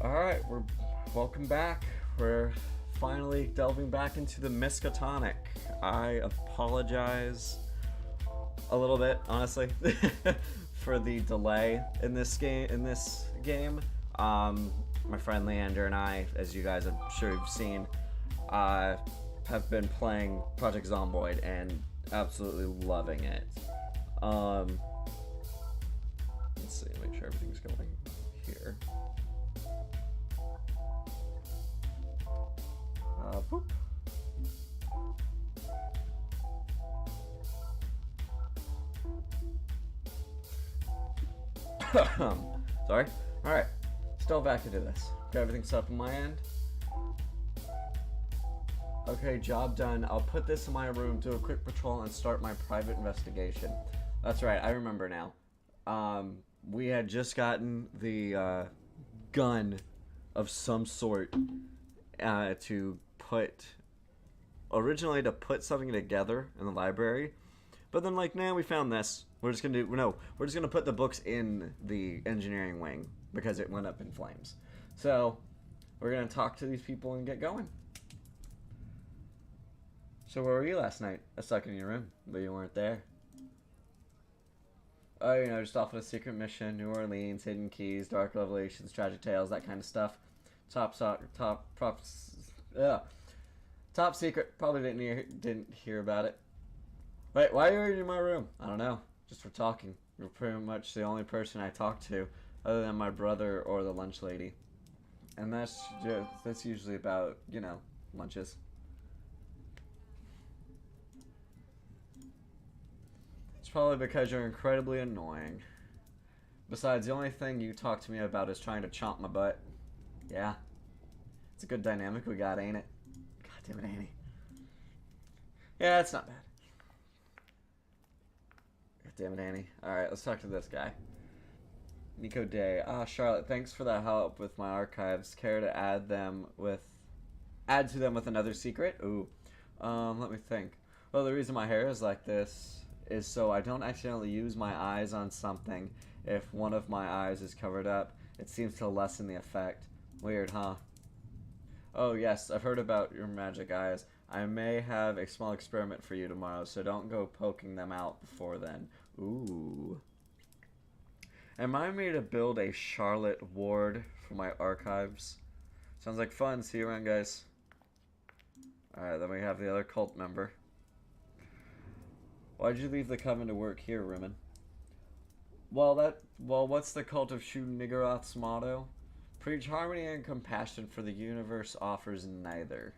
Alright, we're welcome back. We're finally delving back into the Miskatonic. I apologize a little bit, honestly, for the delay in this game. My friend Leander and I, as you guys I'm sure you've seen, have been playing Project Zomboid and absolutely loving it. Let's see, make sure everything's going here. Boop. Sorry. Alright. Still back into this. Got everything set up on my end. Okay, job done. I'll put this in my room, do a quick patrol, and start my private investigation. That's right, I remember now. We had just gotten the gun of some sort to put something together in the library, but then like, nah, we found this. We're just gonna put the books in the engineering wing because it went up in flames. So we're gonna talk to these people and get going. So where were you last night? I was stuck in your room, but you weren't there. Oh, you know, just off on a secret mission, New Orleans, hidden keys, dark revelations, tragic tales, that kind of stuff. Top secret. Probably didn't hear about it. Wait, why are you in my room? I don't know. Just for talking. You're pretty much the only person I talk to, other than my brother or the lunch lady. And that's usually about, you know, lunches. It's probably because you're incredibly annoying. Besides, the only thing you talk to me about is trying to chomp my butt. Yeah. It's a good dynamic we got, ain't it? God damn it, Annie. Yeah, it's not bad. God damn it, Annie. Alright, let's talk to this guy. Nico Day. Charlotte, thanks for the help with my archives. Care to add to them with another secret? Ooh. Let me think. Well, the reason my hair is like this is so I don't accidentally use my eyes on something. If one of my eyes is covered up, it seems to lessen the effect. Weird, huh? Oh yes, I've heard about your magic eyes. I may have a small experiment for you tomorrow, so don't go poking them out before then. Ooh. Remind me to build a Charlotte ward for my archives. Sounds like fun. See you around, guys. Alright, then we have the other cult member. Why'd you leave the coven to work here, Rimmon? Well, what's the cult of Shu Niggurath's motto? Preach harmony and compassion, for the universe offers neither.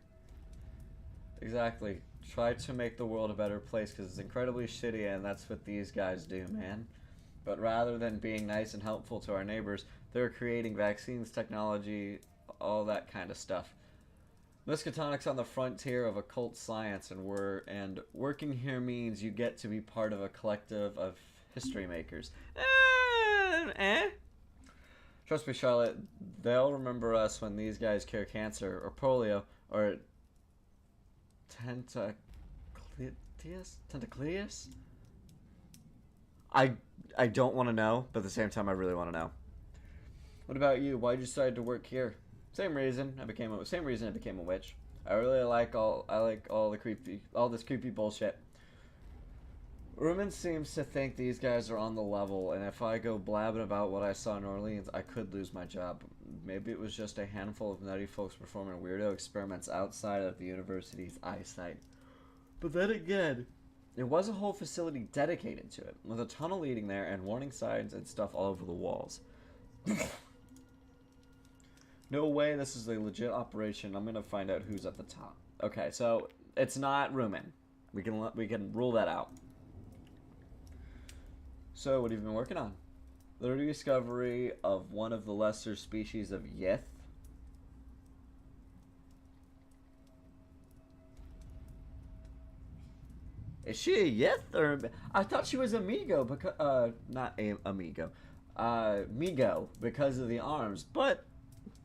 Exactly. Try to make the world a better place because it's incredibly shitty, and that's what these guys do, man. But rather than being nice and helpful to our neighbors, they're creating vaccines, technology, all that kind of stuff. Miskatonic's on the frontier of occult science, and working here means you get to be part of a collective of history makers. Trust me, Charlotte, they'll remember us when these guys cure cancer, or polio, or tentaclitis? I don't want to know, but at the same time I really want to know. What about you? Why'd you decide to work here? Same reason I became a witch. I like all this creepy bullshit. Rumen seems to think these guys are on the level, and if I go blabbing about what I saw in Orleans, I could lose my job. Maybe it was just a handful of nutty folks performing weirdo experiments outside of the university's eyesight. But then again, there was a whole facility dedicated to it, with a tunnel leading there and warning signs and stuff all over the walls. No way this is a legit operation. I'm gonna find out who's at the top. Okay, so it's not Rumen. We can rule that out. So, what have you been working on? The rediscovery of one of the lesser species of Yith. Is she a Yith or I thought she was Amigo because not a Amigo, Migo because of the arms, but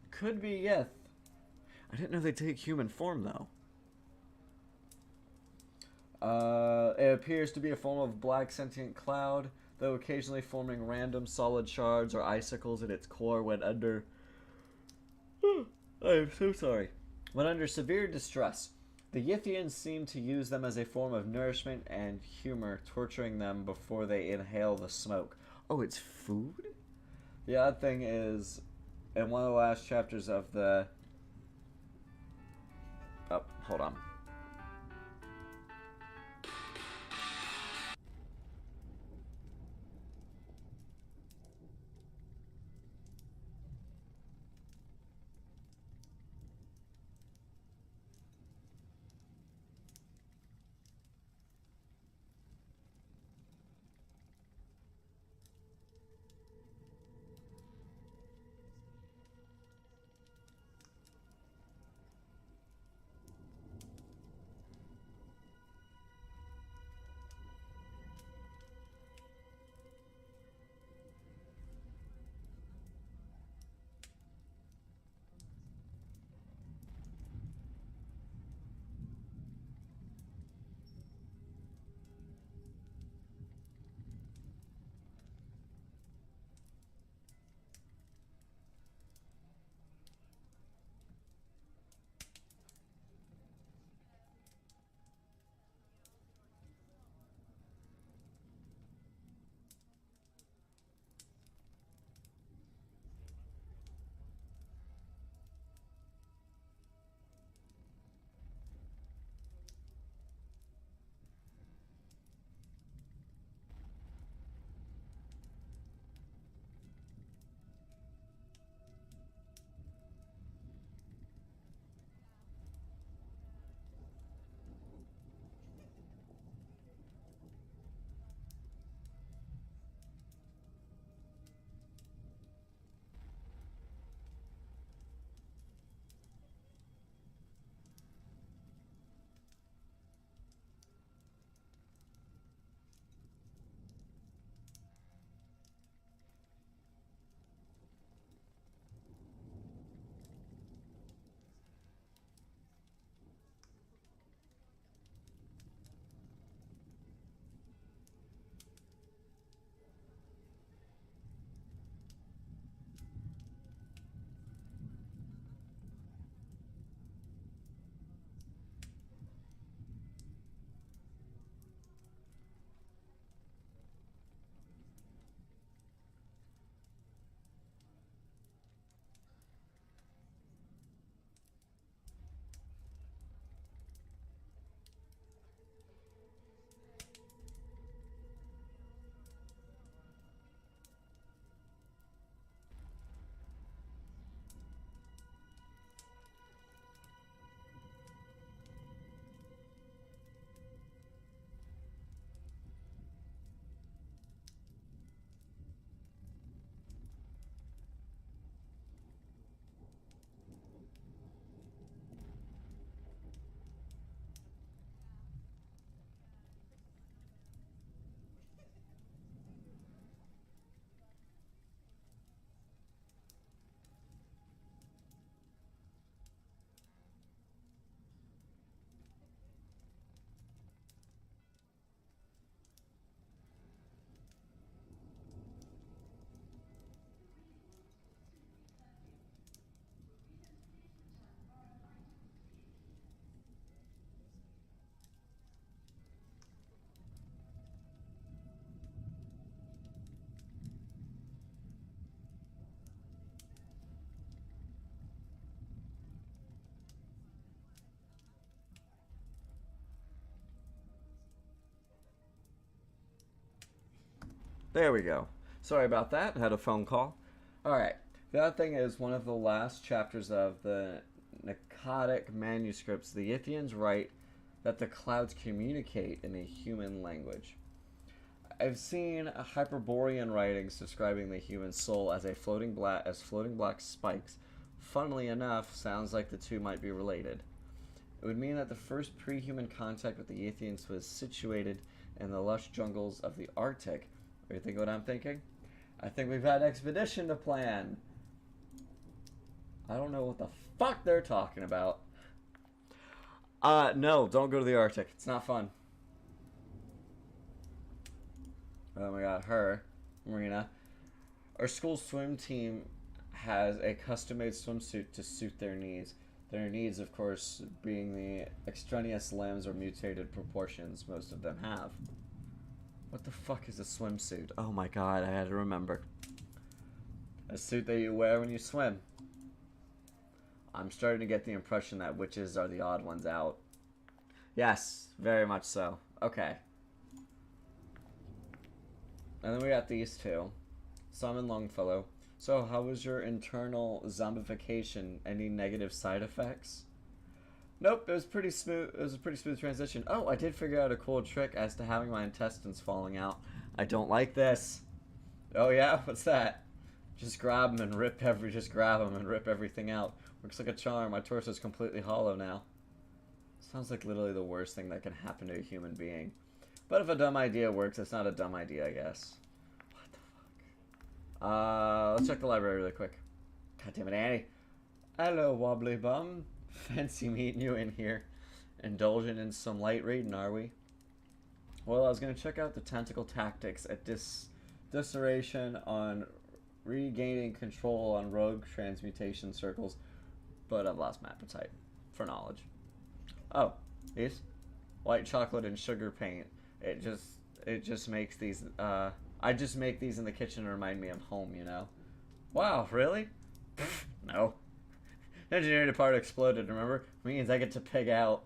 could be Yith. I didn't know they take human form though. It appears to be a form of black sentient cloud, though occasionally forming random solid shards or icicles at its core when under... I am so sorry. When under severe distress, the Yithians seem to use them as a form of nourishment and humor, torturing them before they inhale the smoke. Oh, it's food? The odd thing is, in one of the last chapters of the... Oh, hold on. There we go. Sorry about that. I had a phone call. Alright. The other thing is, one of the last chapters of the Akkadic manuscripts, the Yithians write that the clouds communicate in a human language. I've seen Hyperborean writings describing the human soul as floating black spikes. Funnily enough, sounds like the two might be related. It would mean that the first pre-human contact with the Yithians was situated in the lush jungles of the Arctic. You think what I'm thinking? I think we've got an expedition to plan. I don't know what the fuck they're talking about. No, don't go to the Arctic. It's not fun. Oh my god, her, Marina. Our school swim team has a custom-made swimsuit to suit their needs. Their needs, of course, being the extraneous limbs or mutated proportions most of them have. What the fuck is a swimsuit? Oh my god, I had to remember. A suit that you wear when you swim. I'm starting to get the impression that witches are the odd ones out. Yes, very much so. Okay. And then we got these two. Simon Longfellow. So, how was your internal zombification? Any negative side effects? Nope, it was pretty smooth. It was a pretty smooth transition. Oh, I did figure out a cool trick as to having my intestines falling out. I don't like this. Oh yeah, what's that? Just grab them and rip everything out. Looks like a charm. My torso is completely hollow now. Sounds like literally the worst thing that can happen to a human being. But if a dumb idea works, it's not a dumb idea, I guess. What the fuck? Let's check the library really quick. God damn it, Annie. Hello, wobbly bum. Fancy meeting you in here. Indulging in some light reading, are we? Well, I was going to check out the tentacle tactics at dissertation on regaining control on rogue transmutation circles, but I've lost my appetite for knowledge. Oh, these? White chocolate and sugar paint. It just makes these, I just make these in the kitchen to remind me of home, you know? Wow, really? No. Engineering department exploded, remember? Means I get to pig out.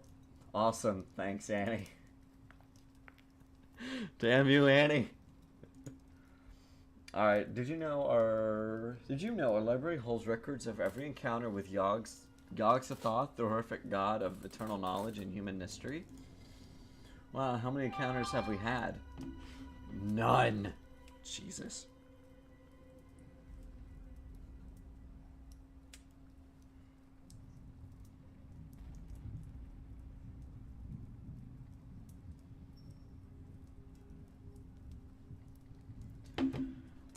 Awesome. Thanks, Annie. Damn you, Annie. Alright, did you know our library holds records of every encounter with Yog-Sothoth, the horrific god of eternal knowledge and human history? Wow, how many encounters have we had? None. Jesus.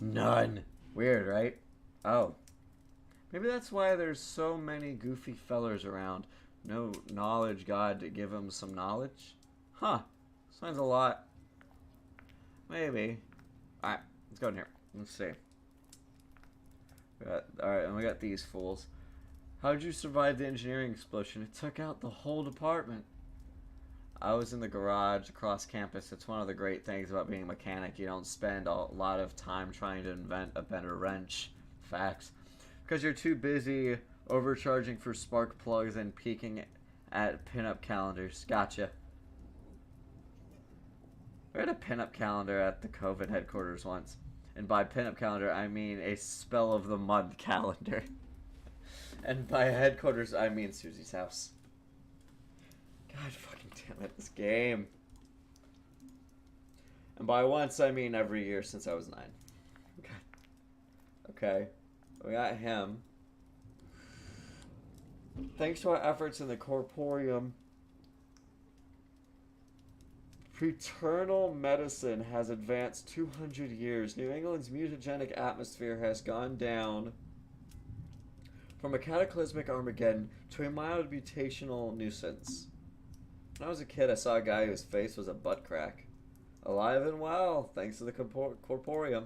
None. Weird, right? Oh. Maybe that's why there's so many goofy fellers around. No knowledge god to give them some knowledge? Huh. Sounds a lot. Maybe. Alright, let's go in here. Let's see. Alright, and we got these fools. How did you survive the engineering explosion? It took out the whole department. I was in the garage across campus. It's one of the great things about being a mechanic. You don't spend a lot of time trying to invent a better wrench. Facts. Because you're too busy overcharging for spark plugs and peeking at pinup calendars. Gotcha. We had a pinup calendar at the COVID headquarters once. And by pinup calendar, I mean a spell of the month calendar. And by headquarters, I mean Susie's house. God fucking damn it, this game. And by once, I mean every year since I was 9. Okay. We got him. Thanks to our efforts in the corporeum, paternal medicine has advanced 200 years. New England's mutagenic atmosphere has gone down from a cataclysmic Armageddon to a mild mutational nuisance. When I was a kid, I saw a guy whose face was a butt crack. Alive and well, thanks to the corporeum.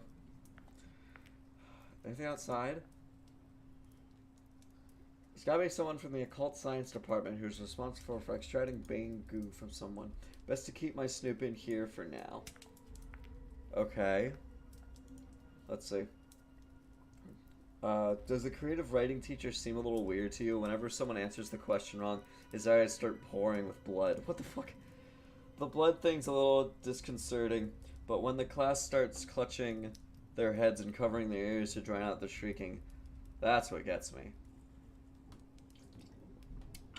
Anything outside? There's gotta be someone from the occult science department who's responsible for extracting Bane goo from someone. Best to keep my snoop in here for now. Okay. Let's see. Does the creative writing teacher seem a little weird to you? Whenever someone answers the question wrong, his eyes start pouring with blood. What the fuck? The blood thing's a little disconcerting. But when the class starts clutching their heads and covering their ears to drown out the shrieking, that's what gets me.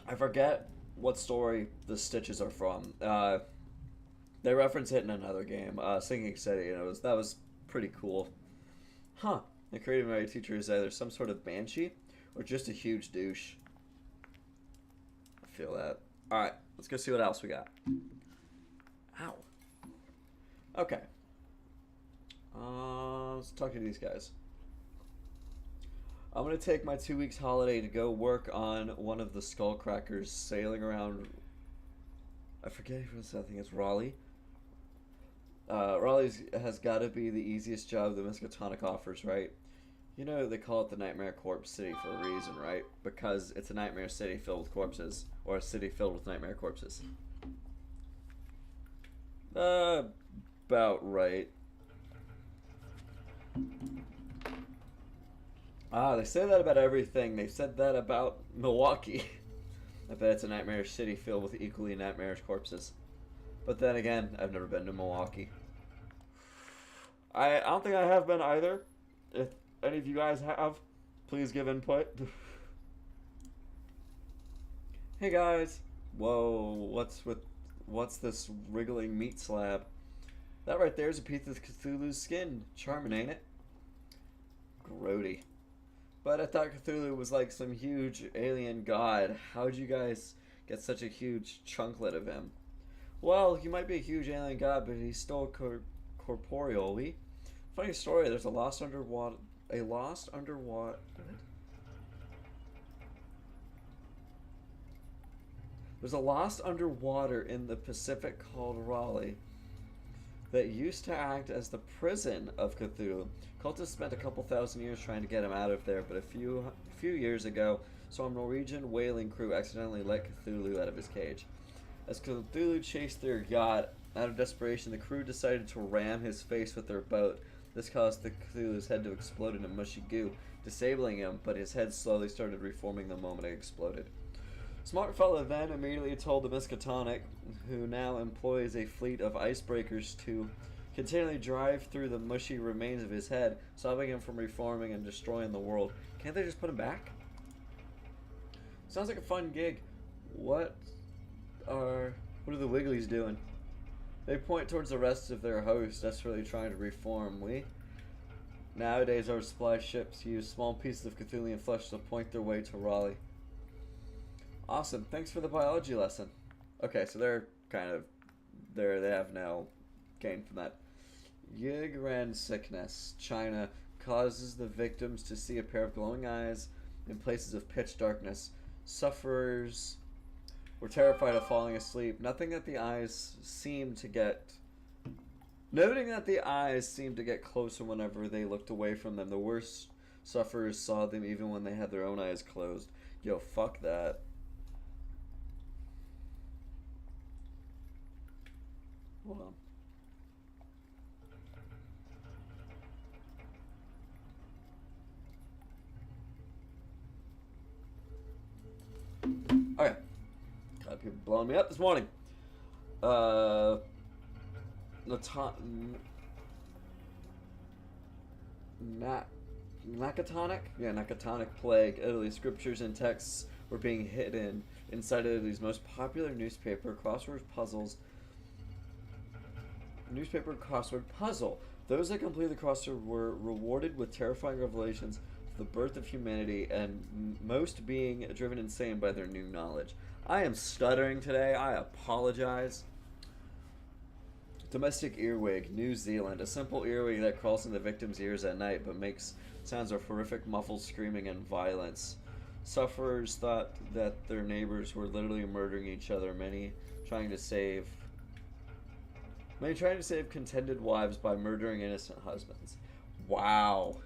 I forget what story the Stitches are from. They reference it in another game, Singing City, and that was pretty cool. Huh. The creative writing teacher is either some sort of banshee or just a huge douche. I feel that. Alright, let's go see what else we got. Ow. Okay. Let's talk to these guys. I'm going to take my 2 weeks holiday to go work on one of the Skullcrackers sailing around. I forget if it's, I think it's Raleigh. Raleigh has got to be the easiest job the Miskatonic offers, right? You know, they call it the Nightmare Corpse City for a reason, right? Because it's a nightmare city filled with corpses. Or a city filled with nightmare corpses. About right. Ah, they say that about everything. They said that about Milwaukee. I bet it's a nightmare city filled with equally nightmarish corpses. But then again, I've never been to Milwaukee. I don't think I have been either. If any of you guys have, please give input. Hey guys. Whoa, what's this wriggling meat slab? That right there is a piece of Cthulhu's skin. Charming, ain't it? Grody. But I thought Cthulhu was like some huge alien god. How'd you guys get such a huge chunklet of him? Well, he might be a huge alien god, but he's still corporeal. Funny story. There's a lost underwater. There's a lost underwater in the Pacific called Raleigh that used to act as the prison of Cthulhu. Cultists spent a couple thousand years trying to get him out of there, but a few years ago, some Norwegian whaling crew accidentally let Cthulhu out of his cage. As Cthulhu chased their yacht, out of desperation, the crew decided to ram his face with their boat. This caused the Cthulhu's head to explode into mushy goo, disabling him, but his head slowly started reforming the moment it exploded. Smart fellow then immediately told the Miskatonic, who now employs a fleet of icebreakers to continually drive through the mushy remains of his head, stopping him from reforming and destroying the world. Can't they just put him back? Sounds like a fun gig. What are the Wigglies doing? They point towards the rest of their hosts, desperately trying to reform. Nowadays, our supply ships use small pieces of Cthulhian flesh to point their way to Raleigh. Awesome. Thanks for the biology lesson. Okay, so they're they have now gained from that. Yigran sickness, China, causes the victims to see a pair of glowing eyes in places of pitch darkness. Sufferers were terrified of falling asleep, noting that the eyes seemed to get closer whenever they looked away from them. The worst sufferers saw them even when they had their own eyes closed. Yo, fuck that. Hold on. Okay. Got people blowing me up this morning. Nakatonic? Yeah, Nakatonic plague. Italy. Scriptures and texts were being hidden inside Italy's most popular newspaper crossword puzzle. Those that completed the crossword were rewarded with terrifying revelations of the birth of humanity, and most being driven insane by their new knowledge. I am stuttering today. I apologize. Domestic earwig, New Zealand. A simple earwig that crawls in the victim's ears at night but makes sounds of horrific muffled screaming and violence. Sufferers thought that their neighbors were literally murdering each other, many trying to save contented wives by murdering innocent husbands. Wow.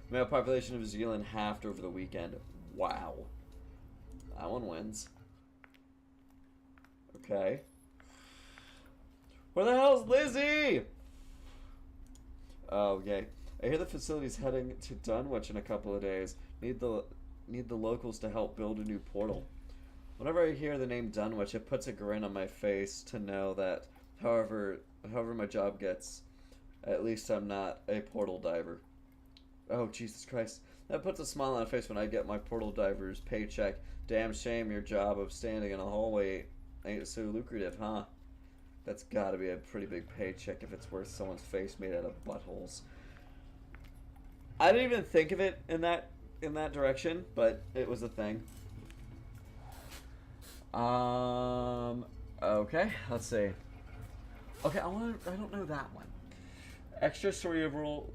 Male population of New Zealand halved over the weekend. Wow. That one wins. Okay. Where the hell's Lizzie? Oh, okay. I hear the facility's heading to Dunwich in a couple of days. Need the locals to help build a new portal. Whenever I hear the name Dunwich, it puts a grin on my face to know that However, however my job gets, at least I'm not a portal diver. Oh, Jesus Christ. That puts a smile on my face when I get my portal diver's paycheck. Damn shame your job of standing in a hallway ain't so lucrative, huh? That's gotta be a pretty big paycheck if it's worth someone's face made out of buttholes. I didn't even think of it in that direction, but it was a thing. Okay, let's see. Okay, I don't know that one. Extracerebral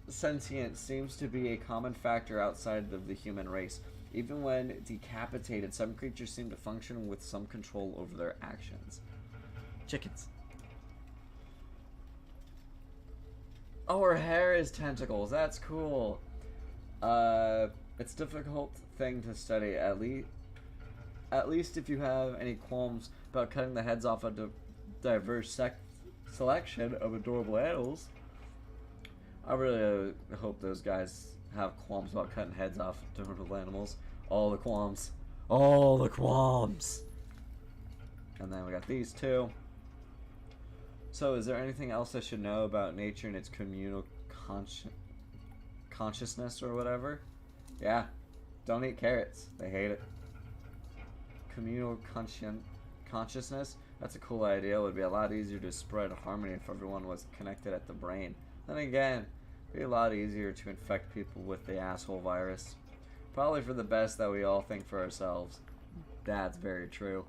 sentience seems to be a common factor outside of the human race. Even when decapitated, some creatures seem to function with some control over their actions. Chickens. Oh, her hair is tentacles. That's cool. It's a difficult thing to study. At least if you have any qualms about cutting the heads off a diverse selection of adorable animals. I really hope those guys have qualms about cutting heads off adorable animals. All the qualms. All the qualms. And then we got these two. So, is there anything else I should know about nature and its communal consciousness or whatever? Yeah. Don't eat carrots. They hate it. Communal consciousness? That's a cool idea. It would be a lot easier to spread harmony if everyone was connected at the brain. Then again, it would be a lot easier to infect people with the asshole virus. Probably for the best that we all think for ourselves. That's very true.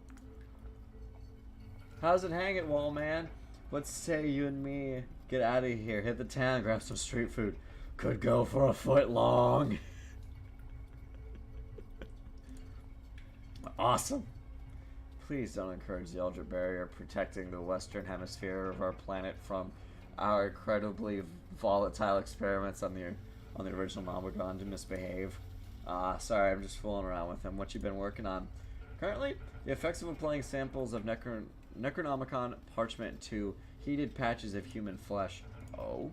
How's it hanging, wall man? Let's say you and me get out of here, hit the town, grab some street food. Could go for a foot long. Awesome. Please don't encourage the Eldritch Barrier protecting the western hemisphere of our planet from our incredibly volatile experiments on the original Nomagon to misbehave. Sorry, I'm just fooling around with him. What you been working on? Currently, the effects of applying samples of Necronomicon parchment to heated patches of human flesh. Oh,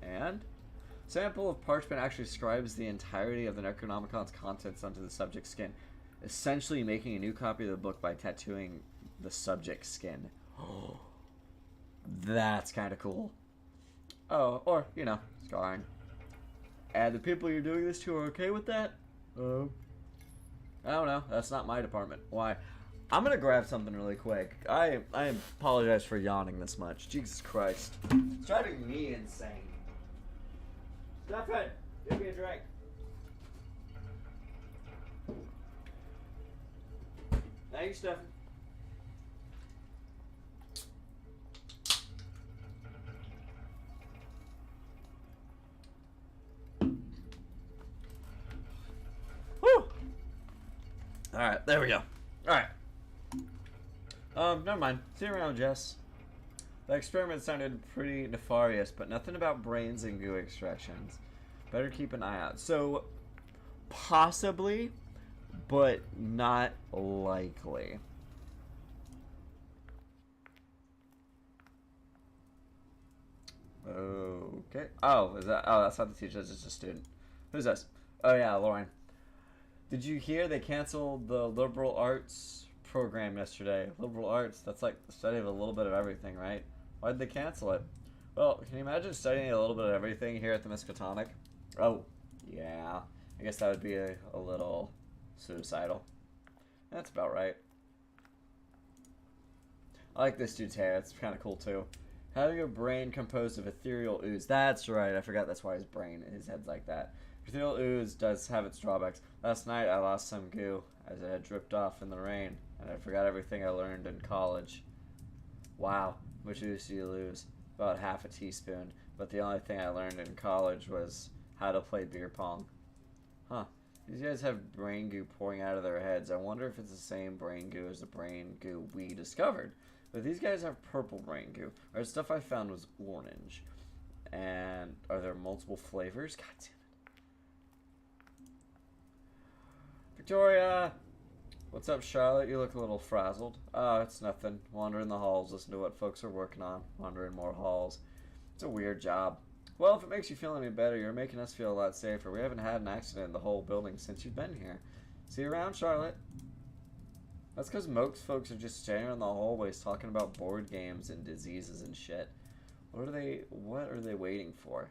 and? Sample of parchment actually scribes the entirety of the Necronomicon's contents onto the subject's skin, essentially making a new copy of the book by tattooing the subject's skin. Oh, that's kind of cool. Oh, or, you know, scarring. And the people you're doing this to are okay with that? I don't know. That's not my department. Why? I'm gonna grab something really quick. I apologize for yawning this much. Jesus Christ. It's driving me insane. Stefan, give me a drink. Thanks, Stefan. Whew. Alright, there we go. Alright. Never mind. See you around, Jess. The experiment sounded pretty nefarious, but nothing about brains and goo extractions. Better keep an eye out. So, possibly, but not likely. Okay. Oh, is that? Oh, that's not the teacher. That's just a student. Who's this? Oh yeah, Lauren. Did you hear they canceled the liberal arts program yesterday? Liberal arts, that's like the study of a little bit of everything, right? Why did they cancel it? Well, can you imagine studying a little bit of everything here at the Miskatonic? Oh, yeah. I guess that would be a little suicidal. That's about right. I like this dude's hair. It's kind of cool, too. Having a brain composed of ethereal ooze. That's right. I forgot that's why his head's like that. Ethereal ooze does have its drawbacks. Last night, I lost some goo as it had dripped off in the rain, and I forgot everything I learned in college. Wow. Which ooze do you lose? About half a teaspoon. But the only thing I learned in college was how to play beer pong. Huh. These guys have brain goo pouring out of their heads. I wonder if it's the same brain goo as the brain goo we discovered. But these guys have purple brain goo. Our stuff I found was orange. And are there multiple flavors? God damn it. Victoria! What's up, Charlotte? You look a little frazzled. Oh, it's nothing. Wandering the halls, listen to what folks are working on. Wandering more halls. It's a weird job. Well, if it makes you feel any better, you're making us feel a lot safer. We haven't had an accident in the whole building since you've been here. See you around, Charlotte. That's because most folks are just standing in the hallways talking about board games and diseases and shit. What are they waiting for?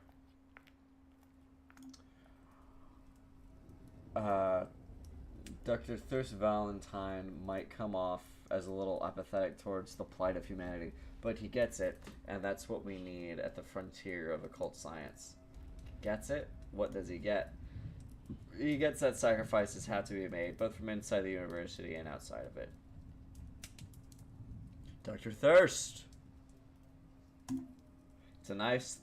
Dr. Thirst Valentine might come off as a little apathetic towards the plight of humanity, but he gets it, and that's what we need at the frontier of occult science. Gets it? What does he get? He gets that sacrifices have to be made, both from inside the university and outside of it. Dr. Thirst! It's a nice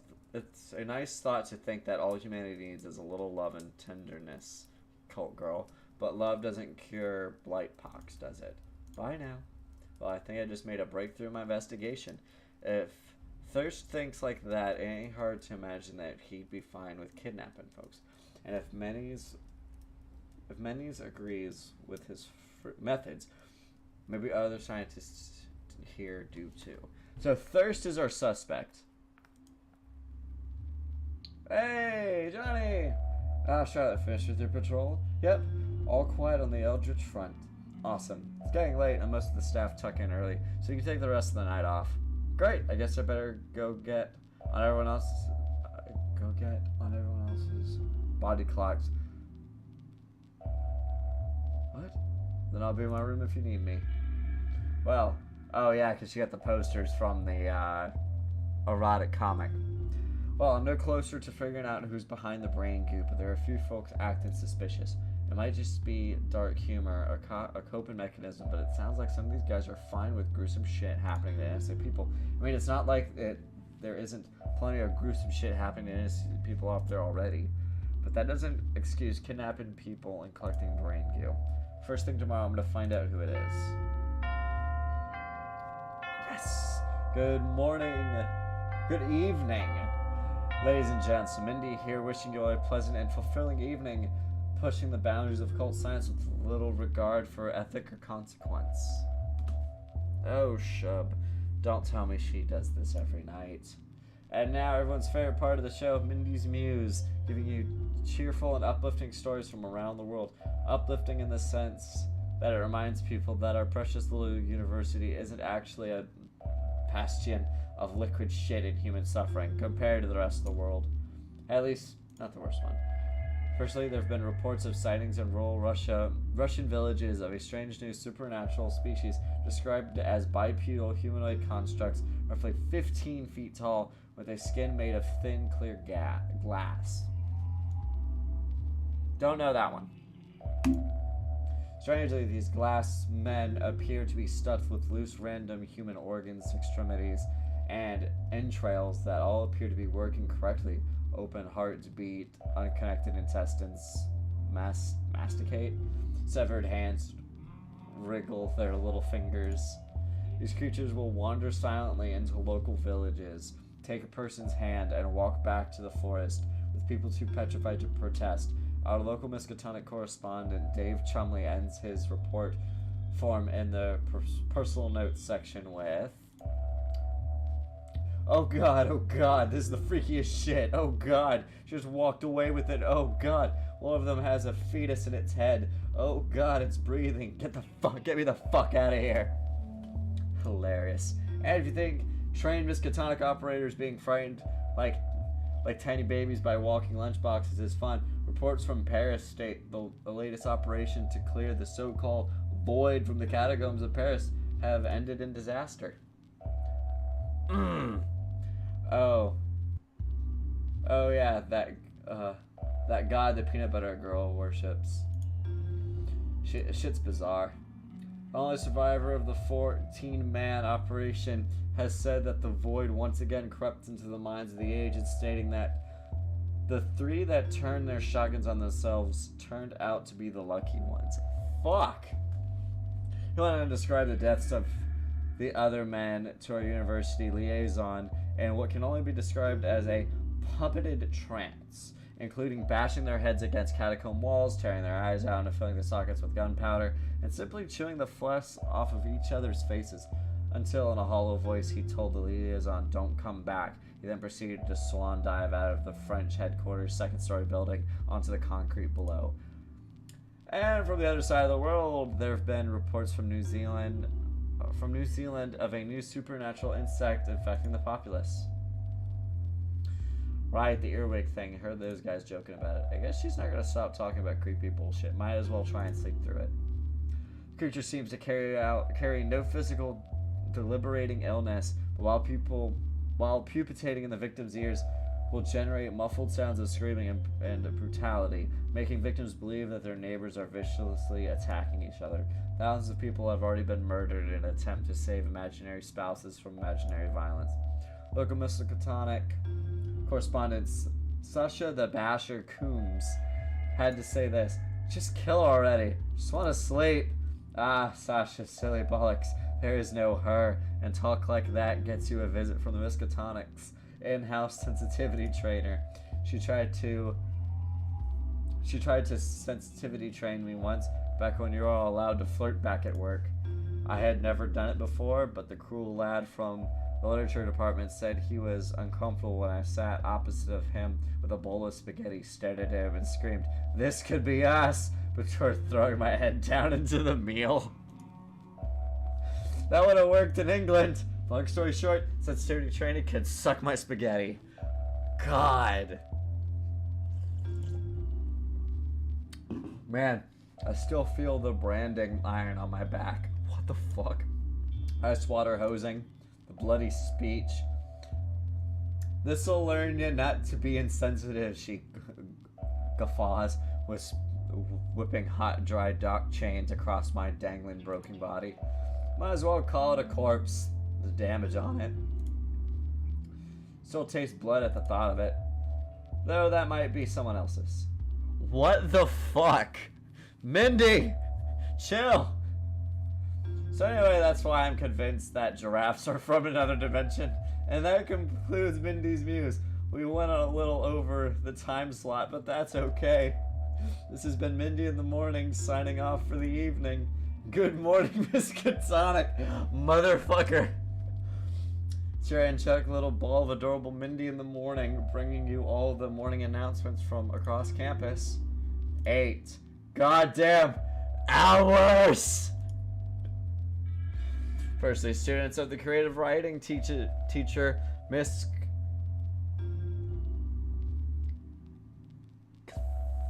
thought to think that all humanity needs is a little love and tenderness, cult girl. But love doesn't cure blight pox, does it? Bye now. Well, I think I just made a breakthrough in my investigation. If Thirst thinks like that, it ain't hard to imagine that he'd be fine with kidnapping folks. And if Mendes agrees with his methods, maybe other scientists here do too. So Thirst is our suspect. Hey, Johnny! Charlotte, finished with your patrol? Yep, all quiet on the Eldritch front. Awesome. It's getting late and most of the staff tuck in early, so you can take the rest of the night off. Great, I guess I better go get on everyone else's body clocks. What? Then I'll be in my room if you need me. Well, oh yeah, because you got the posters from the erotic comic. Well, I'm no closer to figuring out who's behind the brain goop, but there are a few folks acting suspicious. It might just be dark humor, a coping mechanism, but it sounds like some of these guys are fine with gruesome shit happening to innocent people. I mean, it's not like there isn't plenty of gruesome shit happening to innocent people out there already, but that doesn't excuse kidnapping people and collecting brain goo. First thing tomorrow, I'm going to find out who it is. Yes! Good morning. Good evening. Ladies and gents, Mindy here wishing you all a pleasant and fulfilling evening, pushing the boundaries of occult science with little regard for ethic or consequence. Oh, shub. Don't tell me she does this every night. And now, everyone's favorite part of the show, Mindy's Muse, giving you cheerful and uplifting stories from around the world. Uplifting in the sense that it reminds people that our precious little university isn't actually a bastion of liquid shit and human suffering compared to the rest of the world. At least, not the worst one. Firstly, there have been reports of sightings in rural Russian villages of a strange new supernatural species described as bipedal humanoid constructs roughly 15 feet tall with a skin made of thin, clear glass. Don't know that one. Strangely, these glass men appear to be stuffed with loose, random human organs, extremities, and entrails that all appear to be working correctly. Open hearts beat, unconnected intestines masticate, severed hands wriggle their little fingers. These creatures will wander silently into local villages, take a person's hand, and walk back to the forest, with people too petrified to protest. Our local Miskatonic correspondent, Dave Chumley, ends his report form in the personal notes section with... Oh god, this is the freakiest shit. Oh god, she just walked away with it. Oh god, one of them has a fetus in its head. Oh god, it's breathing. Get me the fuck out of here. Hilarious. And if you think trained Miskatonic operators being frightened like tiny babies by walking lunchboxes is fun, reports from Paris state the latest operation to clear the so-called void from the catacombs of Paris have ended in disaster. Oh yeah, that god the peanut butter girl worships. Shit's bizarre. The only survivor of the 14-man operation has said that the void once again crept into the minds of the aged, stating that the three that turned their shotguns on themselves turned out to be the lucky ones. Fuck! He went on to describe the deaths of the other men to our university liaison in what can only be described as a puppeted trance, including bashing their heads against catacomb walls, tearing their eyes out and filling the sockets with gunpowder, and simply chewing the flesh off of each other's faces, until in a hollow voice he told the liaison, "Don't come back." He then proceeded to swan dive out of the French headquarters second-story building onto the concrete below. And from the other side of the world, there have been reports from New Zealand of a new supernatural insect infecting the populace. Right, the earwig thing. I heard those guys joking about it. I guess she's not gonna stop talking about creepy bullshit. Might as well try and sleep through it. The creature seems to carry no physical deliberating illness, but while pupitating in the victim's ears, will generate muffled sounds of screaming and brutality, making victims believe that their neighbors are viciously attacking each other. Thousands of people have already been murdered in an attempt to save imaginary spouses from imaginary violence. Local Miskatonic correspondent Sasha the Basher Coombs had to say this: "Just kill already. Just want to sleep." Ah, Sasha, silly bollocks. There is no her, and talk like that gets you a visit from the Miskatonic's in-house sensitivity trainer. She tried to sensitivity train me once, back when you were all allowed to flirt back at work. I had never done it before, but the cruel lad from the literature department said he was uncomfortable when I sat opposite of him with a bowl of spaghetti, stared at him, and screamed, "This could be us!" before throwing my head down into the meal. That would have worked in England. Long story short, sensitivity training can suck my spaghetti. God. Man, I still feel the branding iron on my back. What the fuck? Ice water hosing. The bloody speech. This'll learn you not to be insensitive, she guffaws, whipping hot, dry dock chains across my dangling, broken body. Might as well call it a corpse. The damage on it. Still taste blood at the thought of it. Though that might be someone else's. What the fuck? Mindy! Chill! So anyway, that's why I'm convinced that giraffes are from another dimension. And that concludes Mindy's Muse. We went a little over the time slot, but that's okay. This has been Mindy in the Morning, signing off for the evening. Good morning, Miss Katonic. Motherfucker. Sure, and Chuck, little ball of adorable Mindy in the Morning, bringing you all the morning announcements from across campus. 8 goddamn hours! Firstly, students of the creative writing teacher Miss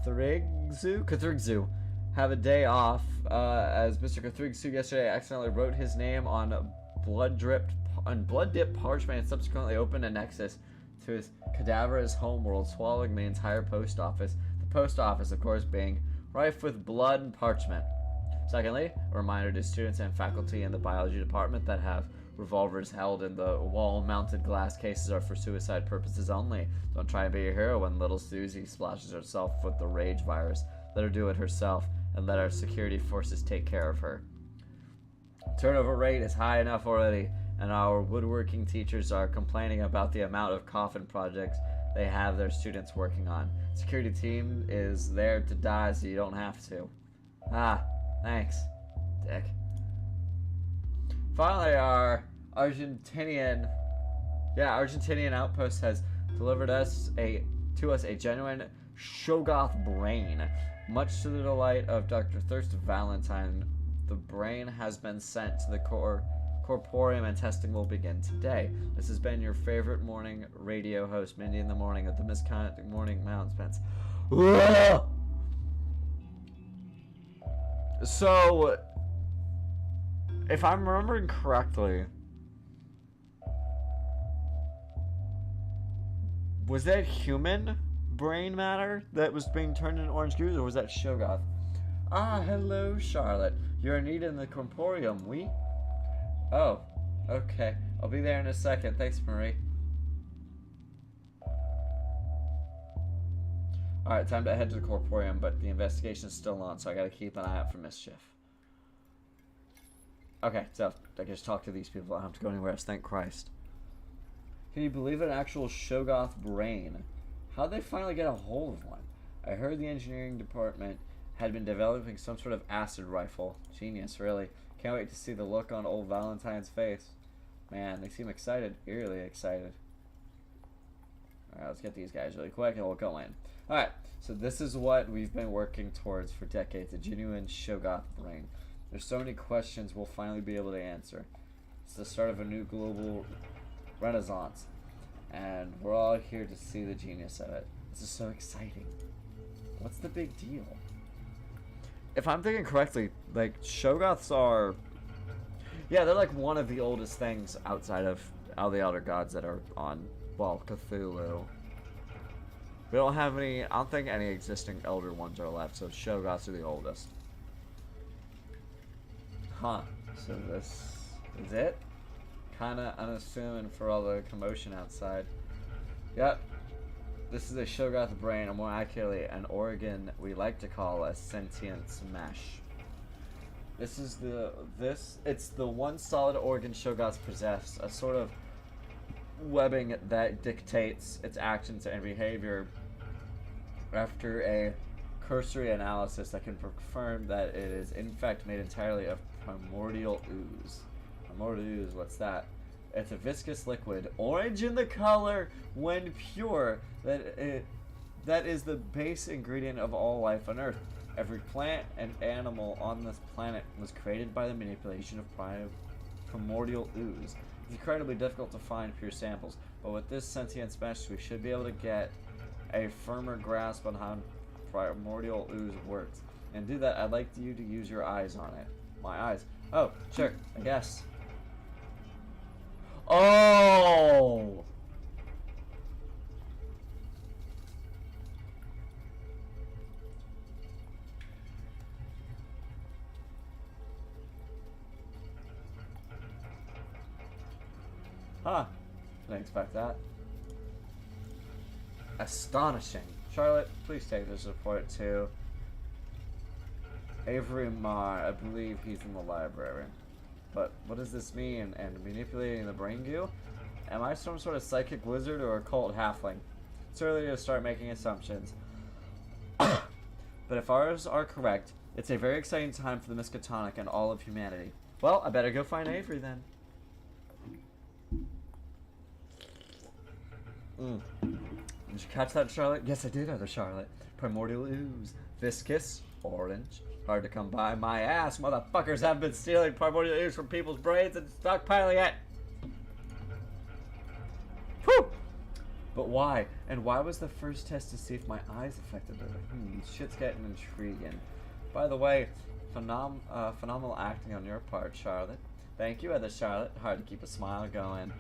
Kathrigzu have a day off, as Mr. Kathrigzu yesterday accidentally wrote his name on blood-dipped parchment and subsequently opened a nexus to his cadaverous homeworld, swallowing the entire post office. The post office, of course, being rife with blood and parchment. Secondly, a reminder to students and faculty in the biology department that have revolvers held in the wall-mounted glass cases are for suicide purposes only. Don't try and be a hero when little Susie splashes herself with the rage virus. Let her do it herself, and let our security forces take care of her. Turnover rate is high enough already, and our woodworking teachers are complaining about the amount of coffin projects they have their students working on. Security team is there to die so you don't have to. Ah, thanks, dick. Finally, our Argentinian outpost has delivered to us a genuine Shoggoth brain. Much to the delight of Dr. Thirst Valentine, the brain has been sent to the corporium and testing will begin today. This has been your favorite morning radio host, Mindy in the Morning, of the Misconduct Morning Announcements. So, if I'm remembering correctly, was that human brain matter that was being turned into orange goose, or was that Shoggoth? Ah, hello, Charlotte. You're needed in the corporium, we? Oh, okay. I'll be there in a second. Thanks, Marie. Alright, time to head to the corporium, but the investigation is still on, so I gotta keep an eye out for mischief. Okay, so I can just talk to these people. I don't have to go anywhere else, thank Christ. Can you believe an actual Shoggoth brain? How'd they finally get a hold of one? I heard the engineering department had been developing some sort of acid rifle. Genius, really. Can't wait to see the look on old Valentine's face. Man, they seem excited. Eerily excited. Alright, let's get these guys really quick and we'll go in. Alright, so this is what we've been working towards for decades, a genuine Shogoth brain. There's so many questions we'll finally be able to answer. It's the start of a new global renaissance, and we're all here to see the genius of it. This is so exciting. What's the big deal? If I'm thinking correctly, like, Shogoths are... Yeah, they're like one of the oldest things outside of all the Elder Gods that are on, well, Cthulhu. We don't have any... I don't think any existing Elder ones are left, so Shogoths are the oldest. Huh. So this is it? Kinda unassuming for all the commotion outside. Yep. This is a Shogoth brain, or more accurately, an organ we like to call a sentient mesh. This is it's the one solid organ Shogoths possess, a sort of webbing that dictates its actions and behavior after a cursory analysis that can confirm that it is in fact made entirely of primordial ooze. Primordial ooze, what's that? It's a viscous liquid, orange in the color when pure, that is the base ingredient of all life on Earth. Every plant and animal on this planet was created by the manipulation of primordial ooze. It's incredibly difficult to find pure samples, but with this sentient mesh we should be able to get a firmer grasp on how primordial ooze works. And to do that, I'd like you to use your eyes on it. My eyes. Oh, sure, I guess. Oh! Huh. Didn't expect that. Astonishing. Charlotte, please take this report to Avery Marr. I believe he's in the library. But what does this mean? And manipulating the brain goo? Am I some sort of psychic wizard or occult halfling? It's early to start making assumptions. But if ours are correct, it's a very exciting time for the Miskatonic and all of humanity. Well, I better go find Avery then. Did you catch that, Charlotte? Yes, I did, other Charlotte. Primordial ooze. Viscous. Orange. Hard to come by. My ass. Motherfuckers have been stealing primordial ooze from people's brains and stockpiling it. Whew! But why? And why was the first test to see if my eyes affected it? Shit's getting intriguing. By the way, phenomenal acting on your part, Charlotte. Thank you, other Charlotte. Hard to keep a smile going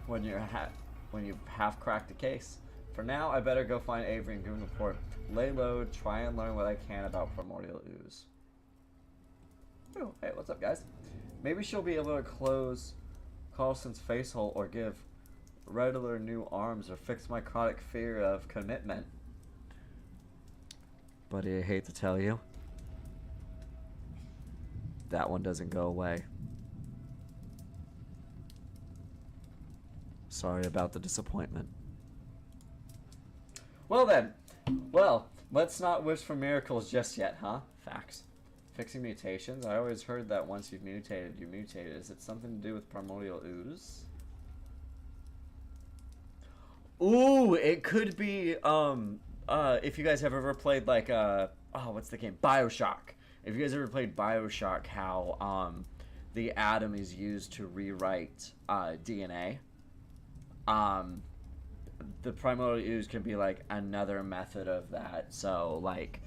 when you've half cracked a case. For now, I better go find Avery and give him a report. Lay low, try and learn what I can about primordial ooze. Oh, hey, what's up, guys? Maybe she'll be able to close Carlson's face hole or give regular new arms or fix my chronic fear of commitment. Buddy, I hate to tell you, that one doesn't go away. Sorry about the disappointment. Well then, let's not wish for miracles just yet, huh? Facts. Fixing mutations? I always heard that once you've mutated, you mutated. Is it something to do with primordial ooze? Ooh, it could be, if you guys have ever played, like, what's the game? BioShock. If you guys ever played BioShock, how, the atom is used to rewrite, DNA. The primordial ooze can be like another method of that. So like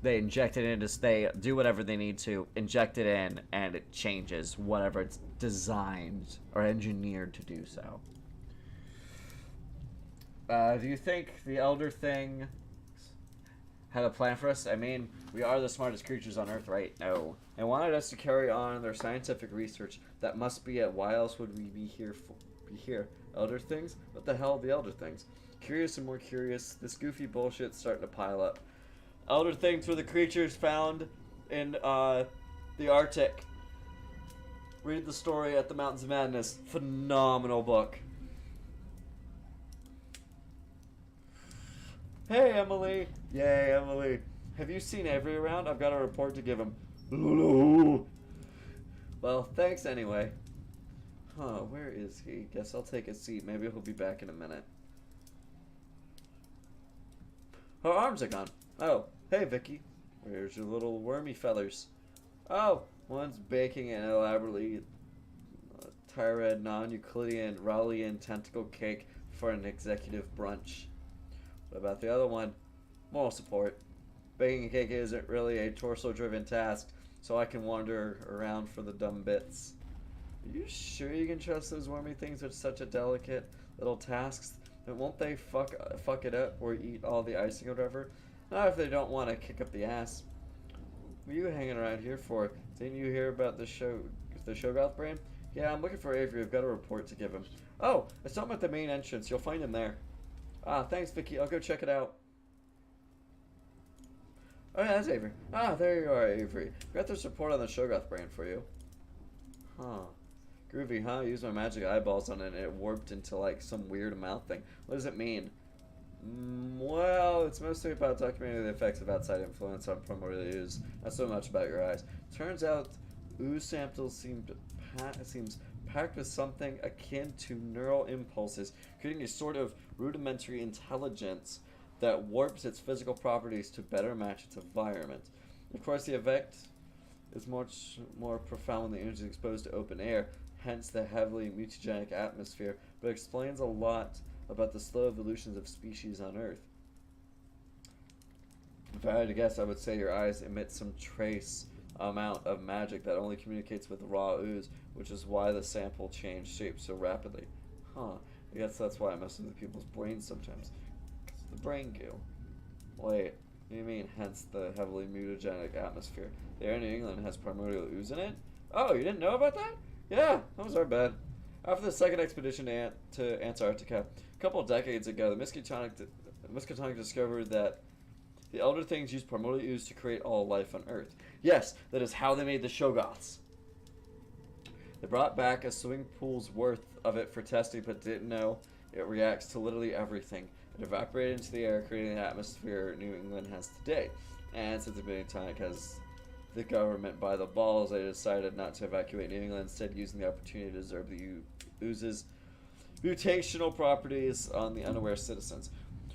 they inject it into, they do whatever they need to, inject it in, and it changes whatever it's designed or engineered to do so. Do you think the Elder Thing had a plan for us? I mean, we are the smartest creatures on Earth, right? No. They wanted us to carry on their scientific research. That must be it. Why else would we be here for? Elder Things? What the hell are the Elder Things? Curious and more curious, this goofy bullshit's starting to pile up. Elder Things were the creatures found in the Arctic. Read the story at the Mountains of Madness. Phenomenal book. Hey, Emily. Yay, Emily. Have you seen Avery around? I've got a report to give him. Well, thanks anyway. Huh, where is he? Guess I'll take a seat. Maybe he'll be back in a minute. Her arms are gone. Oh, hey Vicky. Where's your little wormy fellers? Oh, one's baking an elaborately Tyred non-Euclidean Rowleian tentacle cake for an executive brunch. What about the other one? Moral support. Baking a cake isn't really a torso-driven task, so I can wander around for the dumb bits. Are you sure you can trust those wormy things with such a delicate little tasks? And won't they fuck it up or eat all the icing or whatever? Not if they don't want to kick up the ass. What are you hanging around here for? Didn't you hear about the Shoggoth brain? Yeah, I'm looking for Avery. I've got a report to give him. Oh, I saw him at the main entrance. You'll find him there. Ah, thanks, Vicky. I'll go check it out. Oh, yeah, that's Avery. Ah, there you are, Avery. Got this report on the Shoggoth brain for you. Huh. Groovy, huh? I used my magic eyeballs on it and it warped into, like, some weird mouth thing. What does it mean? Well, it's mostly about documenting the effects of outside influence on primordial ooze. Not so much about your eyes. Turns out, ooze samples seems packed with something akin to neural impulses, creating a sort of rudimentary intelligence that warps its physical properties to better match its environment. Of course, the effect is much more profound when the energy is exposed to open air, hence the heavily mutagenic atmosphere, but explains a lot about the slow evolutions of species on Earth. If I had to guess, I would say your eyes emit some trace amount of magic that only communicates with the raw ooze, which is why the sample changed shape so rapidly. Huh. I guess that's why I mess with people's brains sometimes. Because of the brain goo. Wait, what do you mean, hence the heavily mutagenic atmosphere? The air in New England has primordial ooze in it? Oh, you didn't know about that? Yeah, that was our bad. After the second expedition to Antarctica, a couple of decades ago, the Miskatonic discovered that the Elder Things used primordial ooze to create all life on Earth. Yes, that is how they made the Shoggoths. They brought back a swimming pool's worth of it for testing, but didn't know it reacts to literally everything. It evaporated into the air, creating the atmosphere New England has today. And since the Miskatonic has the government by the balls, they decided not to evacuate New England, instead using the opportunity to observe the ooze's mutational properties on the unaware citizens.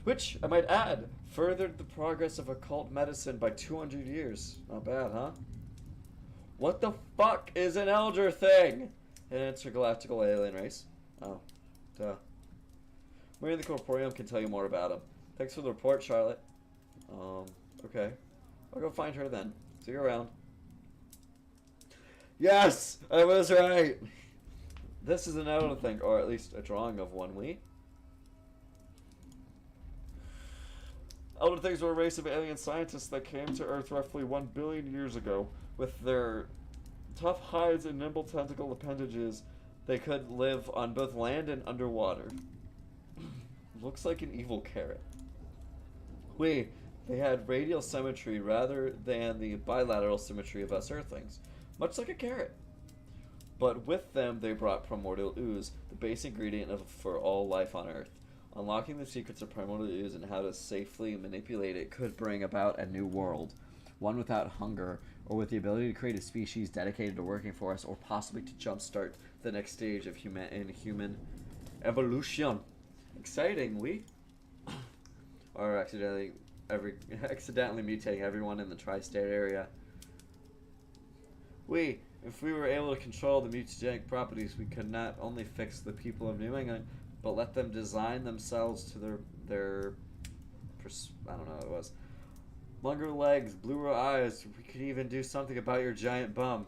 Which, I might add, furthered the progress of occult medicine by 200 years. Not bad, huh? What the fuck is an Elder Thing? An intergalactical alien race. Oh, duh. Mary the Corporeum can tell you more about him. Thanks for the report, Charlotte. Okay. I'll go find her then. See you around. Yes! I was right! This is an Elder Thing, or at least a drawing of one, Elder Things were a race of alien scientists that came to Earth roughly 1 billion years ago. With their tough hides and nimble tentacle appendages, they could live on both land and underwater. Looks like an evil carrot. They had radial symmetry rather than the bilateral symmetry of us Earthlings, much like a carrot. But with them, they brought primordial ooze, the base ingredient for all life on Earth. Unlocking the secrets of primordial ooze and how to safely manipulate it could bring about a new world. One without hunger, or with the ability to create a species dedicated to working for us, or possibly to jumpstart the next stage of human evolution. Exciting, or accidentally mutating everyone in the tri-state area. If we were able to control the mutagenic properties, we could not only fix the people of New England, but let them design themselves to their I don't know what it was. Longer legs, bluer eyes. We could even do something about your giant bum.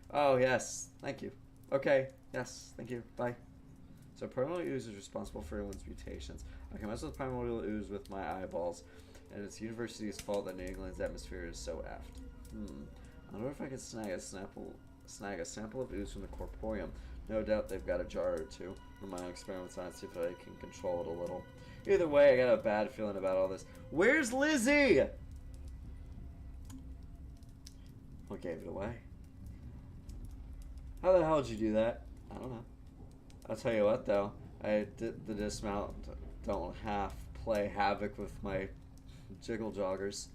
Oh, yes. Thank you. Okay. Yes. Thank you. Bye. So primordial ooze is responsible for everyone's mutations. I can mess with primordial ooze with my eyeballs, and it's university's fault that New England's atmosphere is so aft. I wonder if I could snag a sample of ooze from the Corporeum. No doubt they've got a jar or two. From my own experiments on it, see if I can control it a little. Either way, I got a bad feeling about all this. Where's Lizzie? What gave it away? How the hell did you do that? I don't know. I'll tell you what, though. I did the dismount. Don't play havoc with my jiggle joggers.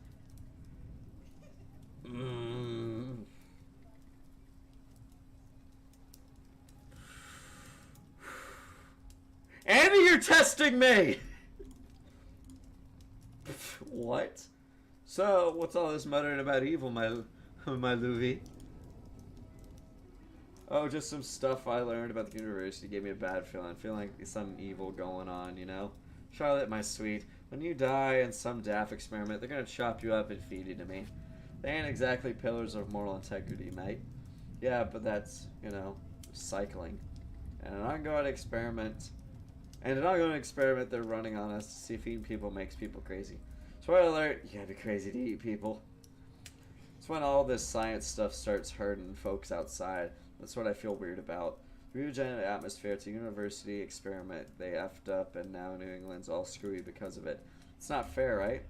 Annie, you're testing me! What? So, what's all this muttering about evil, my Louie? Oh, just some stuff I learned about the university gave me a bad feeling. Feeling like some evil going on, you know? Charlotte, my sweet, when you die in some daft experiment, they're gonna chop you up and feed you to me. They ain't exactly pillars of moral integrity, mate. Yeah, but that's, you know, cycling. And an ongoing experiment. And an ongoing experiment they're running on us to see if eating people makes people crazy. Spoiler alert, you gotta be crazy to eat people. It's when all this science stuff starts hurting folks outside. That's what I feel weird about. The regenerative atmosphere, it's a university experiment. They effed up and now New England's all screwy because of it. It's not fair, right?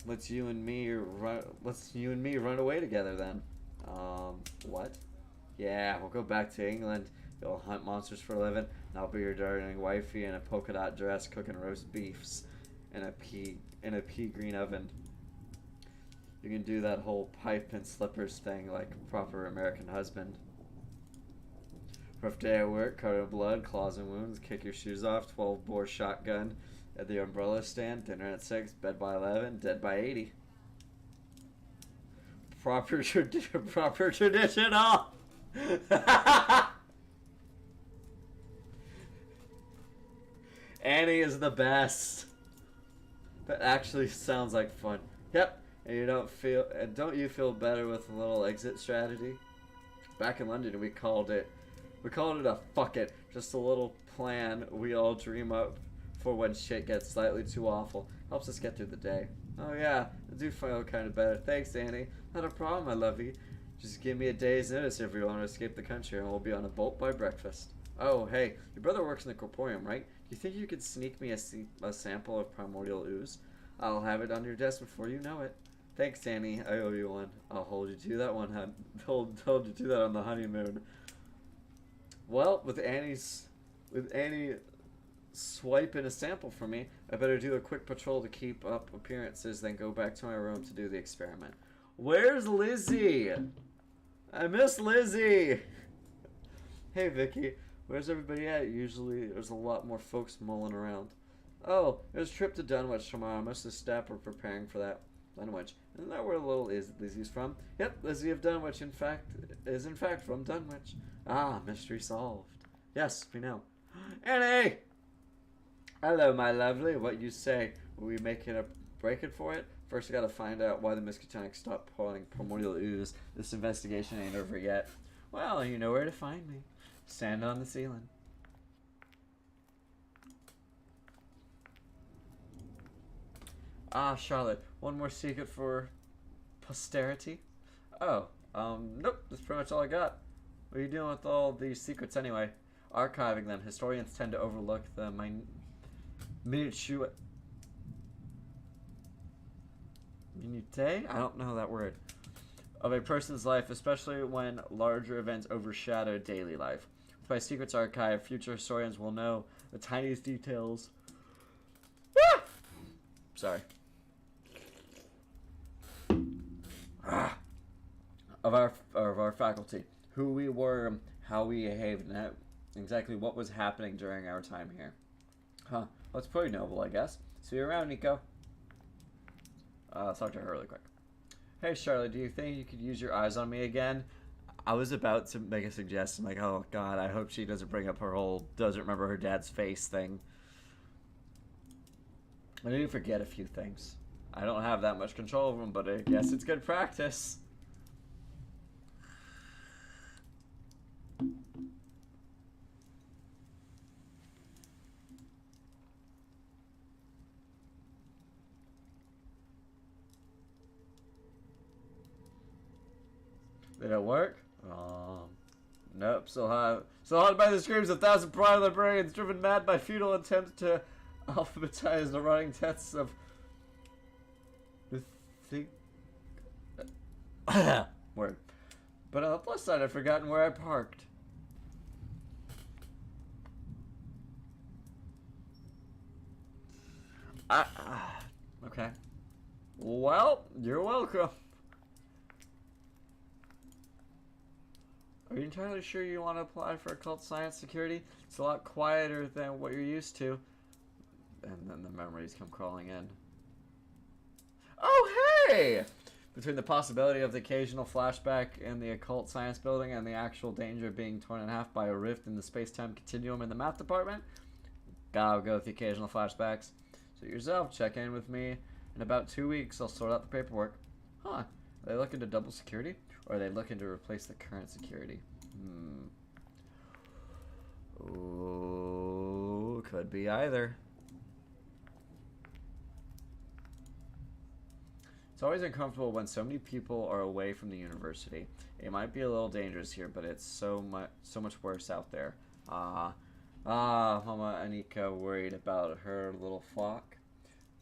Let's you and me run away together then. What? Yeah, we'll go back to England. You'll hunt monsters for a living, and I'll be your darling wifey in a polka dot dress cooking roast beefs in a pea green oven. You can do that whole pipe and slippers thing like a proper American husband. Rough day at work, covered in blood, claws and wounds, kick your shoes off, 12-bore shotgun at the umbrella stand, dinner at 6, bed by 11, dead by 80. Proper traditional! Annie is the best. That actually sounds like fun. Yep. And don't you feel better with a little exit strategy? Back in London we called it a fuck it, just a little plan we all dream up for when shit gets slightly too awful. Helps us get through the day. Oh yeah, I do feel kind of better. Thanks, Annie. Not a problem, I love you. Just give me a day's notice if you want to escape the country and we'll be on a boat by breakfast. Oh, hey, your brother works in the corporium, right? Do you think you could sneak me a sample of primordial ooze? I'll have it on your desk before you know it. Thanks, Annie. I owe you one. I'll hold you to that one, hun. Hold you to that on the honeymoon. Well, with Annie swiping a sample for me, I better do a quick patrol to keep up appearances, then go back to my room to do the experiment. Where's Lizzie? I miss Lizzie. Hey, Vicky. Where's everybody at? Usually there's a lot more folks mulling around. Oh, there's a trip to Dunwich tomorrow. Most of the staff are preparing for that. Dunwich. Isn't that where Lizzie's from? Yep, Lizzie of Dunwich, is in fact from Dunwich. Ah, mystery solved. Yes, we know. Annie! Hello, my lovely. What you say? Are we making a break-in for it? First, I gotta find out why the Miskatonic stopped pulling primordial ooze. This investigation ain't over yet. Well, you know where to find me. Stand on the ceiling. Ah, Charlotte, one more secret for posterity? Oh, nope, that's pretty much all I got. What are you doing with all these secrets anyway? Archiving them. Historians tend to overlook the minutiae. Minutiae? I don't know that word. Of a person's life, especially when larger events overshadow daily life. With my secrets archive, future historians will know the tiniest details. Sorry. Of our faculty, who we were, how we behaved, and exactly what was happening during our time here. Huh. Well, it's pretty noble, I guess. See you around, Nico. Let's talk to her really quick. Hey, Charlotte, do you think you could use your eyes on me again? I was about to make a suggestion, like, oh, God, I hope she doesn't bring up her whole doesn't remember her dad's face thing. I do forget a few things. I don't have that much control over them, but I guess it's good practice. Did it work? Nope. Still haunted by the screams of 1,000 pride librarians, driven mad by futile attempts to alphabetize the running tests of the thing. Word. But on the plus side, I've forgotten where I parked. Okay. Well, you're welcome. Are you entirely sure you want to apply for occult science security? It's a lot quieter than what you're used to. And then the memories come crawling in. Hey! Between the possibility of the occasional flashback in the occult science building and the actual danger of being torn in half by a rift in the space-time continuum in the math department, gotta go with the occasional flashbacks. So yourself, check in with me. In about 2 weeks, I'll sort out the paperwork. Huh. Are they looking to double security? Or are they looking to replace the current security? Ooh, could be either. It's always uncomfortable when so many people are away from the university. It might be a little dangerous here, but it's so much worse out there. Mama Anika worried about her little flock.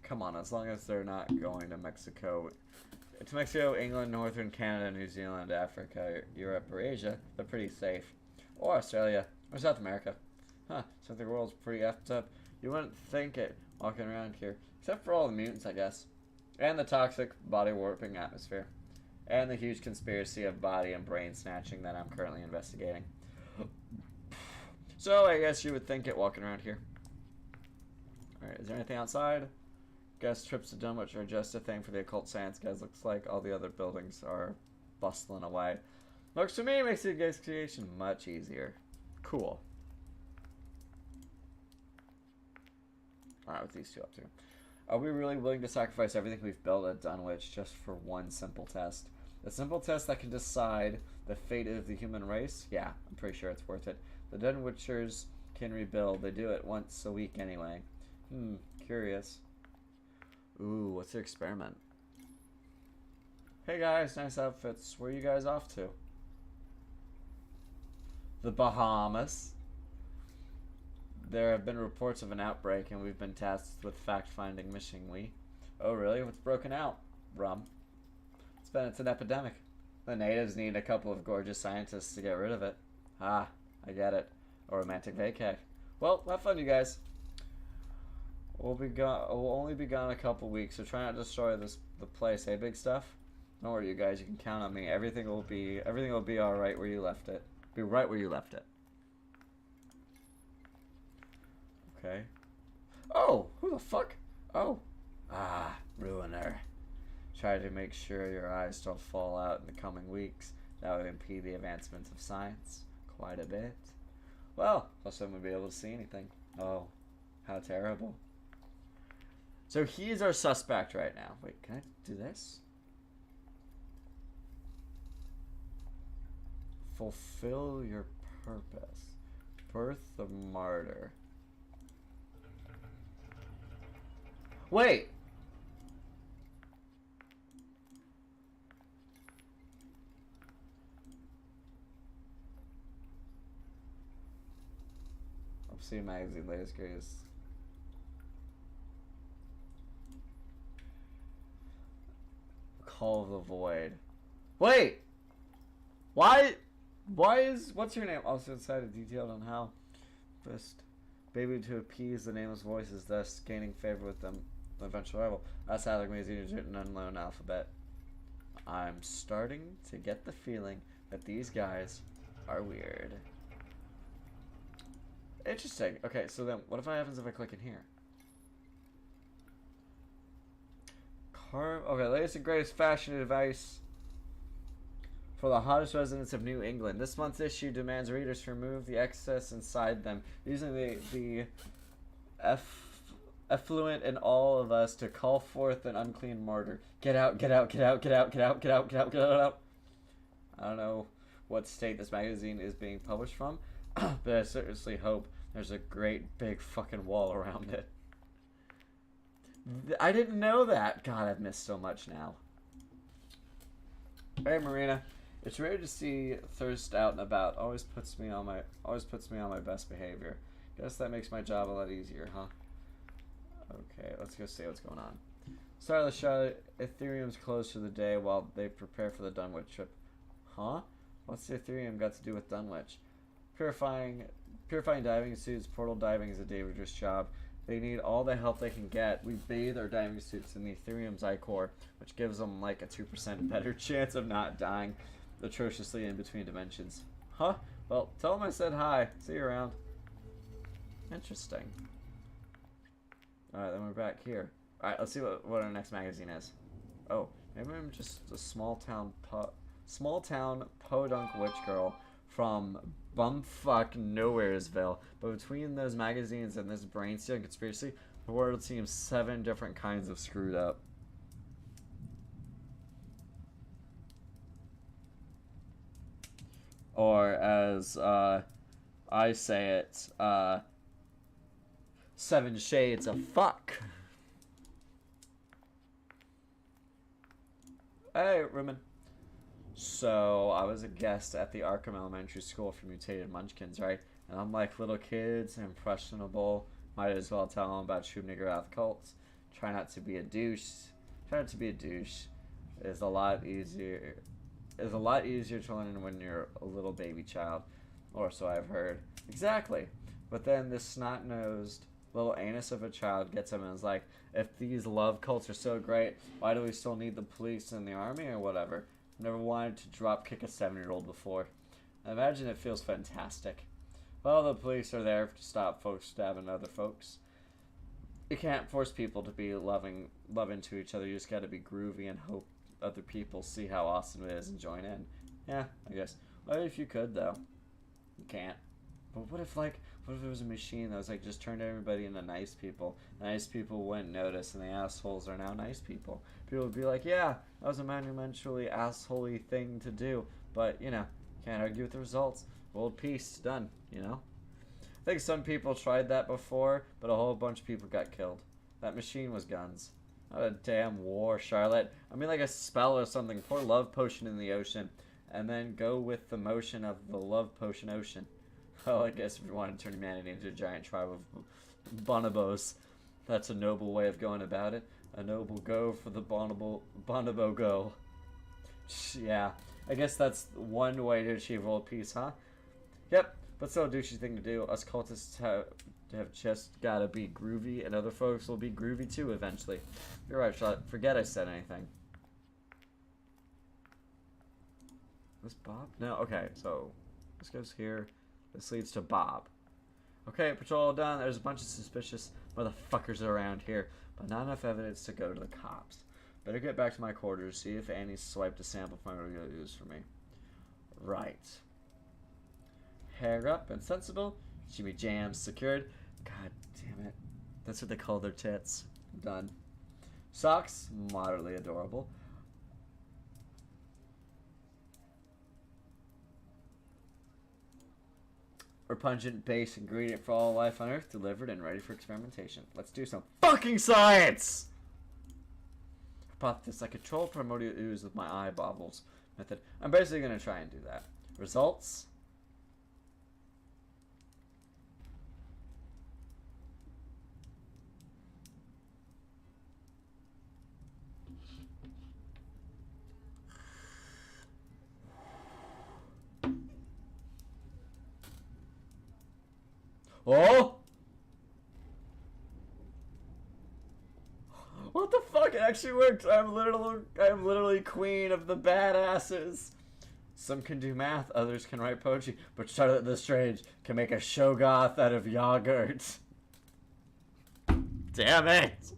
Come on, as long as they're not going to Mexico, England, Northern Canada, New Zealand, Africa, Europe, or Asia, they're pretty safe. Or Australia, or South America. Huh, so the world's pretty effed up. You wouldn't think it walking around here. Except for all the mutants, I guess. And the toxic, body-warping atmosphere. And the huge conspiracy of body and brain snatching that I'm currently investigating. So, I guess you would think it walking around here. Alright, is there anything outside? Guess trips to Dunwich are just a thing for the occult science guys. Looks like all the other buildings are bustling away. Looks to me makes the investigation much easier. Cool. Alright, what's these two up to? Are we really willing to sacrifice everything we've built at Dunwich just for one simple test? A simple test that can decide the fate of the human race? Yeah, I'm pretty sure it's worth it. The Dunwichers can rebuild. They do it once a week anyway. Curious. Ooh, what's their experiment? Hey guys, nice outfits. Where are you guys off to? The Bahamas. There have been reports of an outbreak, and we've been tasked with fact-finding mission. Oh, really? What's broken out? Rum. It's an epidemic. The natives need a couple of gorgeous scientists to get rid of it. Ah, I get it. A romantic vacay. Well, have fun, you guys. We'll only be gone a couple weeks, so try not to destroy the place. Hey, big stuff. Don't worry, you guys. You can count on me. Everything will be all right where you left it. Be right where you left it. Okay. Oh, who the fuck? Oh. Ah, ruiner. Try to make sure your eyes don't fall out in the coming weeks. That would impede the advancement of science quite a bit. Well, plus I wouldn't be able to see anything. Oh, how terrible. So he is our suspect right now. Wait, can I do this? Fulfill your purpose. Birth the martyr. Wait! Obsidian magazine, latest greatest. Call of the Void. Wait! What's your name? Also decided detailed on how best baby to appease the nameless voices, thus gaining favor with them. Eventual rival. That's how the magazine is written in an unknown alphabet. I'm starting to get the feeling that these guys are weird. Interesting. Okay, so then what happens if I click in here? Okay, latest and greatest fashion advice for the hottest residents of New England. This month's issue demands readers to remove the excess inside them, using the effluent in all of us to call forth an unclean martyr. Get out, get out, get out, get out, get out, get out, get out, get out. I don't know what state this magazine is being published from, but I seriously hope there's a great big fucking wall around it. I didn't know that. God, I've missed so much now. Hey, Marina. It's rare to see thirst out and about. Always puts me on my best behavior. Guess that makes my job a lot easier, huh? Okay, let's go see what's going on. Sorry, Charlotte. Ethereum's closed for the day while they prepare for the Dunwich trip. Huh? What's the Ethereum got to do with Dunwich? Purifying diving suits. Portal diving is a dangerous job. They need all the help they can get. We bathe our diving suits in the Ethereum's iCore, which gives them like a 2% better chance of not dying atrociously in between dimensions. Huh? Well, tell them I said hi. See you around. Interesting. Alright, then we're back here. Alright, let's see what our next magazine is. Oh, Maybe I'm just a small town podunk witch girl from bumfuck Nowheresville. But between those magazines and this brain stealing conspiracy, the world seems 7 different kinds of screwed up. Or as I say it, 7 shades of fuck. Hey, Rumen. So, I was a guest at the Arkham Elementary School for Mutated Munchkins, right? And unlike little kids, impressionable, might as well tell them about Shub Niggurath cults. Try not to be a douche. Try not to be a douche is a lot easier. Is a lot easier to learn when you're a little baby child, or so I've heard. Exactly. But then this snot-nosed little anus of a child gets him and is like, if these love cults are so great, why do we still need the police and the army or whatever? Never wanted to drop kick a 7-year-old before. I imagine it feels fantastic. Well, the police are there to stop folks stabbing other folks. You can't force people to be loving to each other. You just gotta be groovy and hope other people see how awesome it is and join in. Yeah, I guess. What if you could, though? You can't. But what if there was a machine that was like just turned everybody into nice people? The nice people wouldn't notice, and the assholes are now nice people. People would be like, yeah, that was a monumentally assholey thing to do, but you know, can't argue with the results. World peace, done. You know. I think some people tried that before, but a whole bunch of people got killed. That machine was guns. Not a damn war, Charlotte. I mean, like a spell or something. Pour love potion in the ocean, and then go with the motion of the love potion ocean. Well, I guess if you want to turn humanity into a giant tribe of bonobos, that's a noble way of going about it. A noble go for the bonobo go. Yeah, I guess that's one way to achieve world peace, huh? Yep, but still a douchey thing to do. Us cultists have just gotta be groovy, and other folks will be groovy too eventually. You're right, Charlotte. Forget I said anything. This Bob? No, okay, so this goes here. This leads to Bob. Okay, patrol done. There's a bunch of suspicious motherfuckers around here, but not enough evidence to go to the cops. Better get back to my quarters, see if Annie swiped a sample from my regular use for me. Right. Hair up and sensible. Jimmy jams secured. God damn it. That's what they call their tits. Done. Socks, moderately adorable. Repugnant base ingredient for all life on Earth, delivered and ready for experimentation. Let's do some fucking science! Hypothesis, I control primordial ooze with my eye bobbles method. I'm basically going to try and do that. Results? Oh! What the fuck? It actually worked. I'm literally queen of the badasses. Some can do math, others can write poetry, but Charlotte the Strange can make a Shoggoth out of yogurt. Damn it!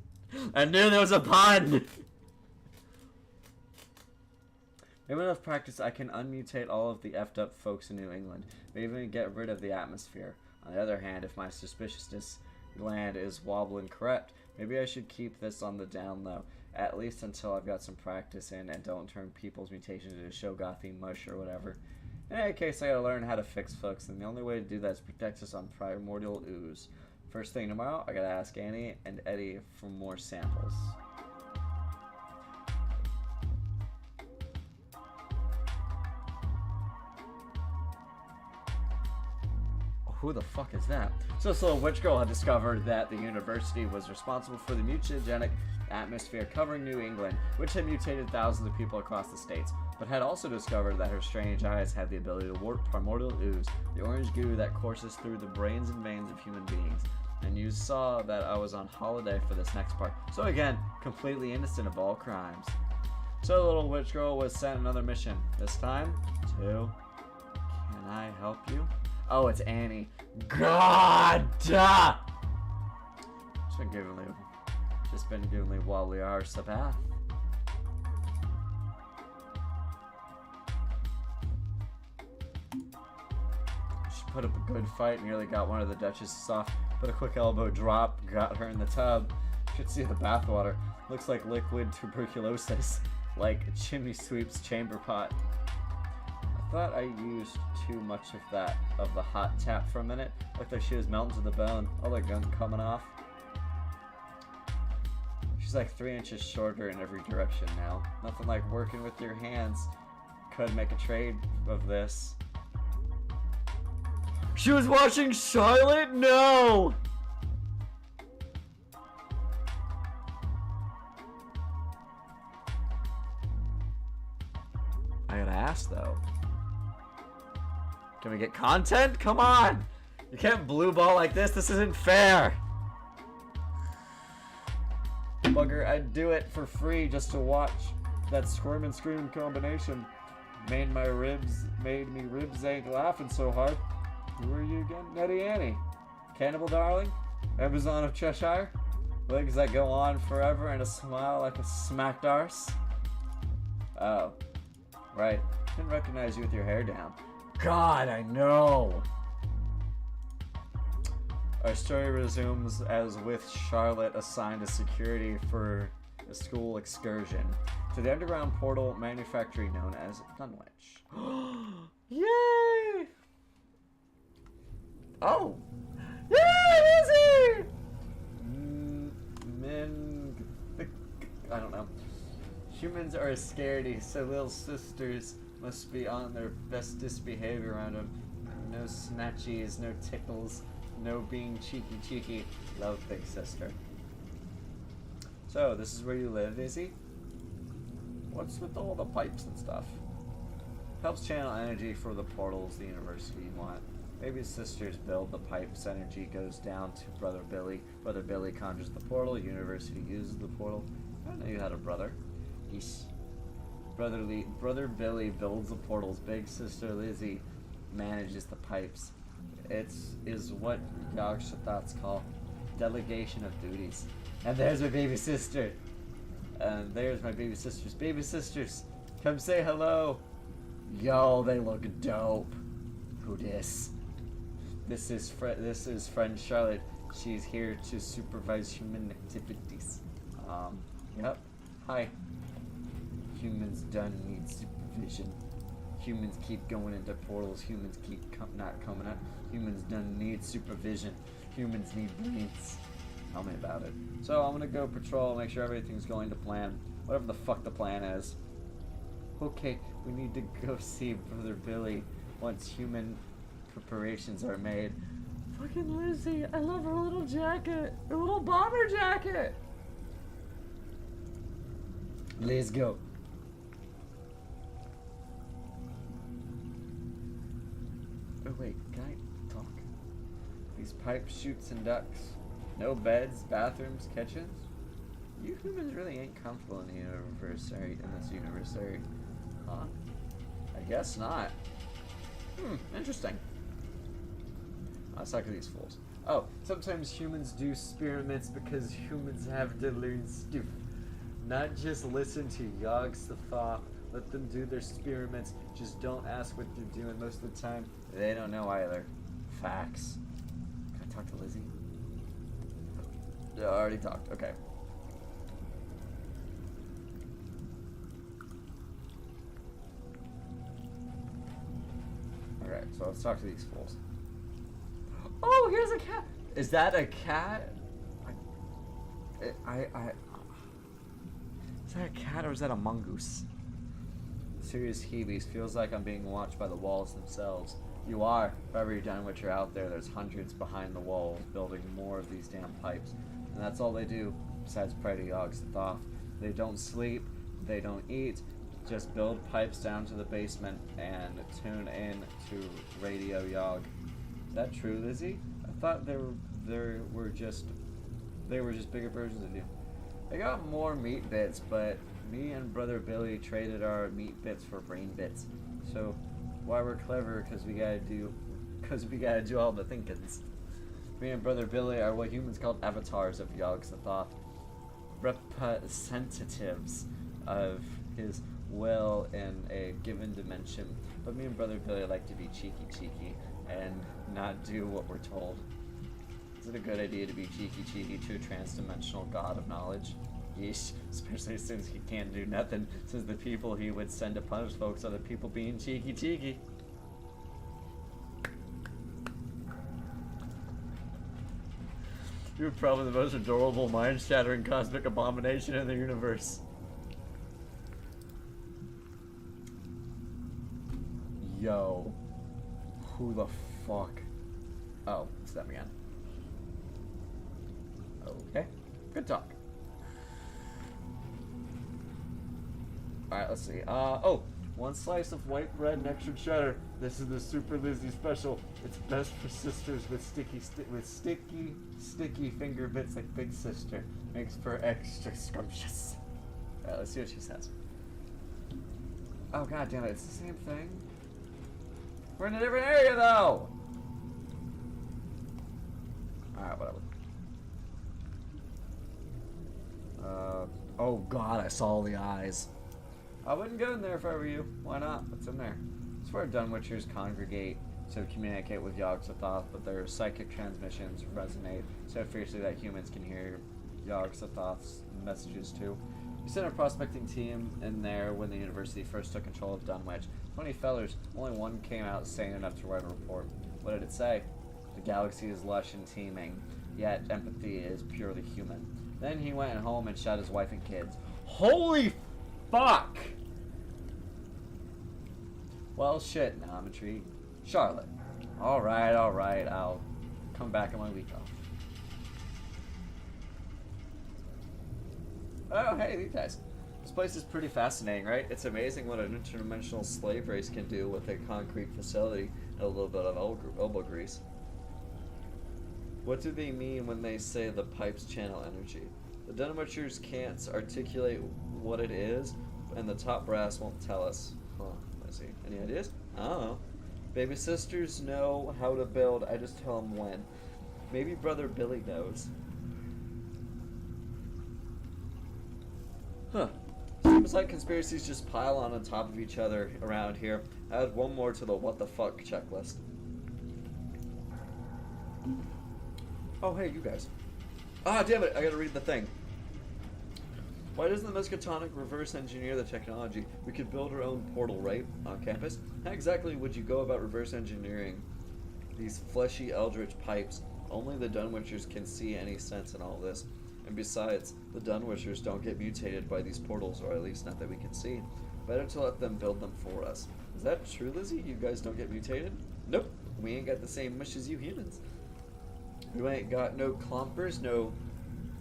I knew there was a pun! Maybe enough practice I can unmutate all of the effed up folks in New England. Maybe even get rid of the atmosphere. On the other hand, if my suspiciousness gland is wobbling correct, maybe I should keep this on the down low, at least until I've got some practice in and don't turn people's mutations into Shoggothi mush or whatever. In any case, I gotta learn how to fix folks, and the only way to do that is protect us on primordial ooze. First thing tomorrow, I gotta ask Annie and Eddie for more samples. Who the fuck is that? So this little witch girl had discovered that the university was responsible for the mutagenic atmosphere covering New England, which had mutated thousands of people across the states, but had also discovered that her strange eyes had the ability to warp primordial ooze, the orange goo that courses through the brains and veins of human beings. And you saw that I was on holiday for this next part. So again, completely innocent of all crimes. So the little witch girl was sent another mission. This time to... Can I help you? Oh, it's Annie. God! Just been giving me wobbly arse a bath. put up a good fight, nearly got one of the Duchess's off, but a quick elbow drop got her in the tub. Should see the bathwater. Looks like liquid tuberculosis, like chimney sweep's chamber pot. I thought I used too much of the hot tap for a minute. Looked like she was melting to the bone. All the gunk coming off. She's like 3 inches shorter in every direction now. Nothing like working with your hands. Could make a trade of this. She was watching Charlotte? No! I gotta ask though. Can we get content? Come on! You can't blue ball like this. This isn't fair. Bugger, I'd do it for free just to watch that squirm and scream combination. Made me ribs ain't laughing so hard. Who are you again? Nettie Annie. Cannibal Darling? Amazon of Cheshire? Legs that go on forever and a smile like a smacked arse? Oh. Right. Didn't recognize you with your hair down. God, I know! Our story resumes as with Charlotte assigned as security for a school excursion to the underground portal manufactory known as Dunwich. Yay! Oh! Yay, Lizzie! I don't know. Humans are scaredy, so little sisters must be on their bestest behavior around them. No snatchies, no tickles. No being cheeky. Love big sister. So, this is where you live, Izzy? What's with all the pipes and stuff? Helps channel energy for the portals the university want. Maybe sisters build the pipes, energy goes down to Brother Billy. Brother Billy conjures the portal, university uses the portal. I didn't know you had a brother. Yeesh. Brother Billy builds the portals, big sister Lizzie manages the pipes. Is what Yogg-Sothoths call delegation of duties. And there's my baby sister. And there's my baby sisters. Baby sisters, come say hello. Yo, they look dope. Who dis? This is friend Charlotte. She's here to supervise human activities. Yep. Hi. Humans done need supervision. Humans keep going into portals. Humans keep not coming out. Humans done need supervision. Humans need brains. Tell me about it. So I'm gonna go patrol, make sure everything's going to plan. Whatever the fuck the plan is. Okay, we need to go see Brother Billy once human preparations are made. Fucking Lizzie, I love her little jacket. Her little bomber jacket. Let's go. Oh wait, can I talk? These pipes, chutes, and ducts. No beds, bathrooms, kitchens. You humans really ain't comfortable in this university. Huh? I guess not. Interesting. Let's talk to these fools. Oh, sometimes humans do experiments because humans have to learn stuff. Not just listen to Yogg-Sothoth. Let them do their experiments. Just don't ask what they're doing. Most of the time, they don't know either. Facts. Can I talk to Lizzie? Yeah, I already talked. Okay. Alright, so let's talk to these fools. Oh, here's a cat! Is that a cat? Is that a cat or is that a mongoose? Serious heebies. Feels like I'm being watched by the walls themselves. You are. If ever you're done what you're out there, there's hundreds behind the walls building more of these damn pipes. And that's all they do, besides pray to Yogg-Sothoth. They don't sleep, they don't eat, just build pipes down to the basement and tune in to Radio Yogg. Is that true, Lizzie? I thought they were just bigger versions of you. I got more meat bits, but me and Brother Billy traded our meat bits for brain bits. So why we're clever? Because we gotta do all the thinkings. Me and Brother Billy are what humans call avatars of Yogg-Sothoth, representatives of his will in a given dimension, but me and Brother Billy like to be cheeky and not do what we're told. Is it a good idea to be cheeky to a trans-dimensional god of knowledge? Yeesh, especially since he can't do nothing, since the people he would send to punish folks are the people being cheeky. You're probably the most adorable, mind-shattering cosmic abomination in the universe. Yo. Who the fuck? Oh, it's them again. Okay. Good talk. Alright, let's see. Oh, one slice of white bread and extra cheddar. This is the Super Lizzie special. It's best for sisters with sticky finger bits like Big Sister. Makes for extra scrumptious. Alright, let's see what she says. Oh god damn it, it's the same thing. We're in a different area though! Alright, whatever. Oh god, I saw the eyes. I wouldn't go in there if I were you. Why not? What's in there? It's where Dunwitchers congregate to communicate with Yogg-Sothoth, but their psychic transmissions resonate so fiercely that humans can hear Yogg-Sothoth's messages too. We sent a prospecting team in there when the university first took control of Dunwich. 20 fellers, only one came out sane enough to write a report. What did it say? The galaxy is lush and teeming, yet empathy is purely human. Then he went home and shot his wife and kids. Holy fuck! Well, shit, now I'm intrigued. Charlotte. Alright, I'll come back on my week off. Oh, hey, these guys. This place is pretty fascinating, right? It's amazing what an interdimensional slave race can do with a concrete facility and a little bit of elbow grease. What do they mean when they say the pipes channel energy? The Dunwitchers can't articulate what it is, and the top brass won't tell us. Huh, let's see. Any ideas? I don't know. Baby sisters know how to build, I just tell them when. Maybe Brother Billy knows. Huh. Seems like conspiracies just pile on top of each other around here. Add one more to the what the fuck checklist. Oh, hey, you guys. Ah, damn it, I gotta read the thing. Why doesn't the Miskatonic reverse engineer the technology? We could build our own portal, right? On campus? How exactly would you go about reverse engineering these fleshy eldritch pipes? Only the Dunwitchers can see any sense in all this. And besides, the Dunwitchers don't get mutated by these portals, or at least not that we can see. Better to let them build them for us. Is that true, Lizzie? You guys don't get mutated? Nope. We ain't got the same mush as you humans. We ain't got no clompers, no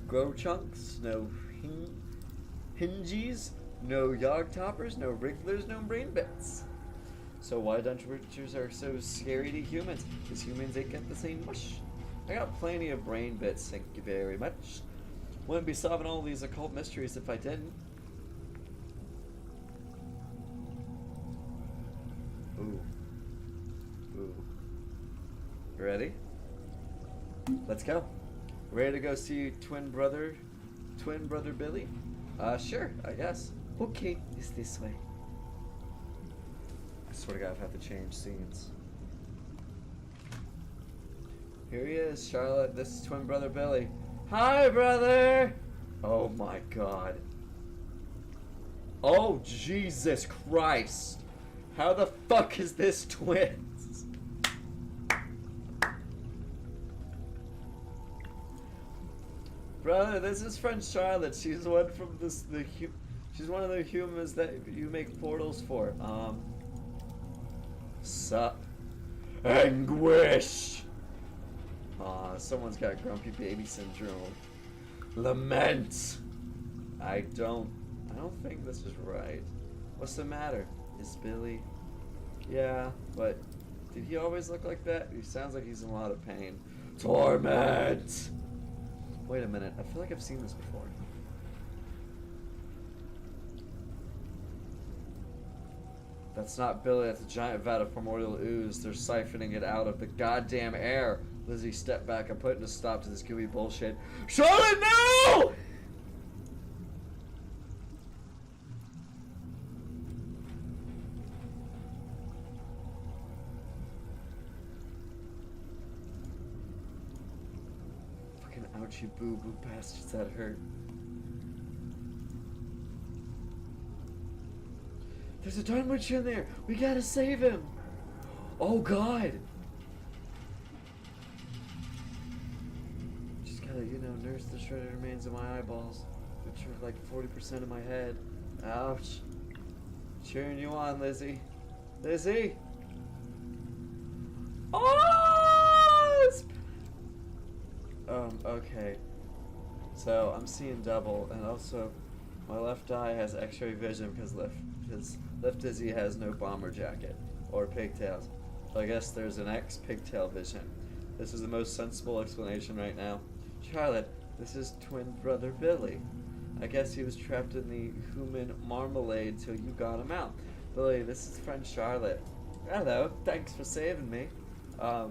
grow chunks, no hingies, no yog toppers, no wrigglers, no brain bits. So why Dunwitchers are so scary to humans? Because humans ain't got the same mush. I got plenty of brain bits, thank you very much. Wouldn't be solving all these occult mysteries if I didn't. Ooh. Ooh. You ready? Let's go. Ready to go see twin brother Billy? Sure, I guess. Okay, it's this way. I swear to God, I've had to change scenes. Here he is, Charlotte. This is twin brother Billy. Hi, brother! Oh my God. Oh, Jesus Christ. How the fuck is this twins? Brother, this is friend Charlotte. She's one from she's one of the humans that you make portals for. Sup? Anguish! Aw, someone's got grumpy baby syndrome. Lament! I don't think this is right. What's the matter? Is Billy? Yeah, but did he always look like that? He sounds like he's in a lot of pain. Torment! Wait a minute, I feel like I've seen this before. That's not Billy, that's a giant vat of primordial ooze. They're siphoning it out of the goddamn air. Lizzie, step back. I'm putting a stop to this gooey bullshit. Charlotte, no! Ouchie boo boo bastards, that hurt. There's a Dunwich in there! We gotta save him! Oh god! Just gotta, nurse the shredded remains of my eyeballs, which are like 40% of my head. Ouch. Cheering you on, Lizzie. Lizzie! Oh! Okay. So, I'm seeing double, and also, my left eye has x-ray vision because left Dizzy has no bomber jacket or pigtails. So I guess there's an X-pigtail vision. This is the most sensible explanation right now. Charlotte, this is twin brother Billy. I guess he was trapped in the human marmalade till you got him out. Billy, this is friend Charlotte. Hello, thanks for saving me. No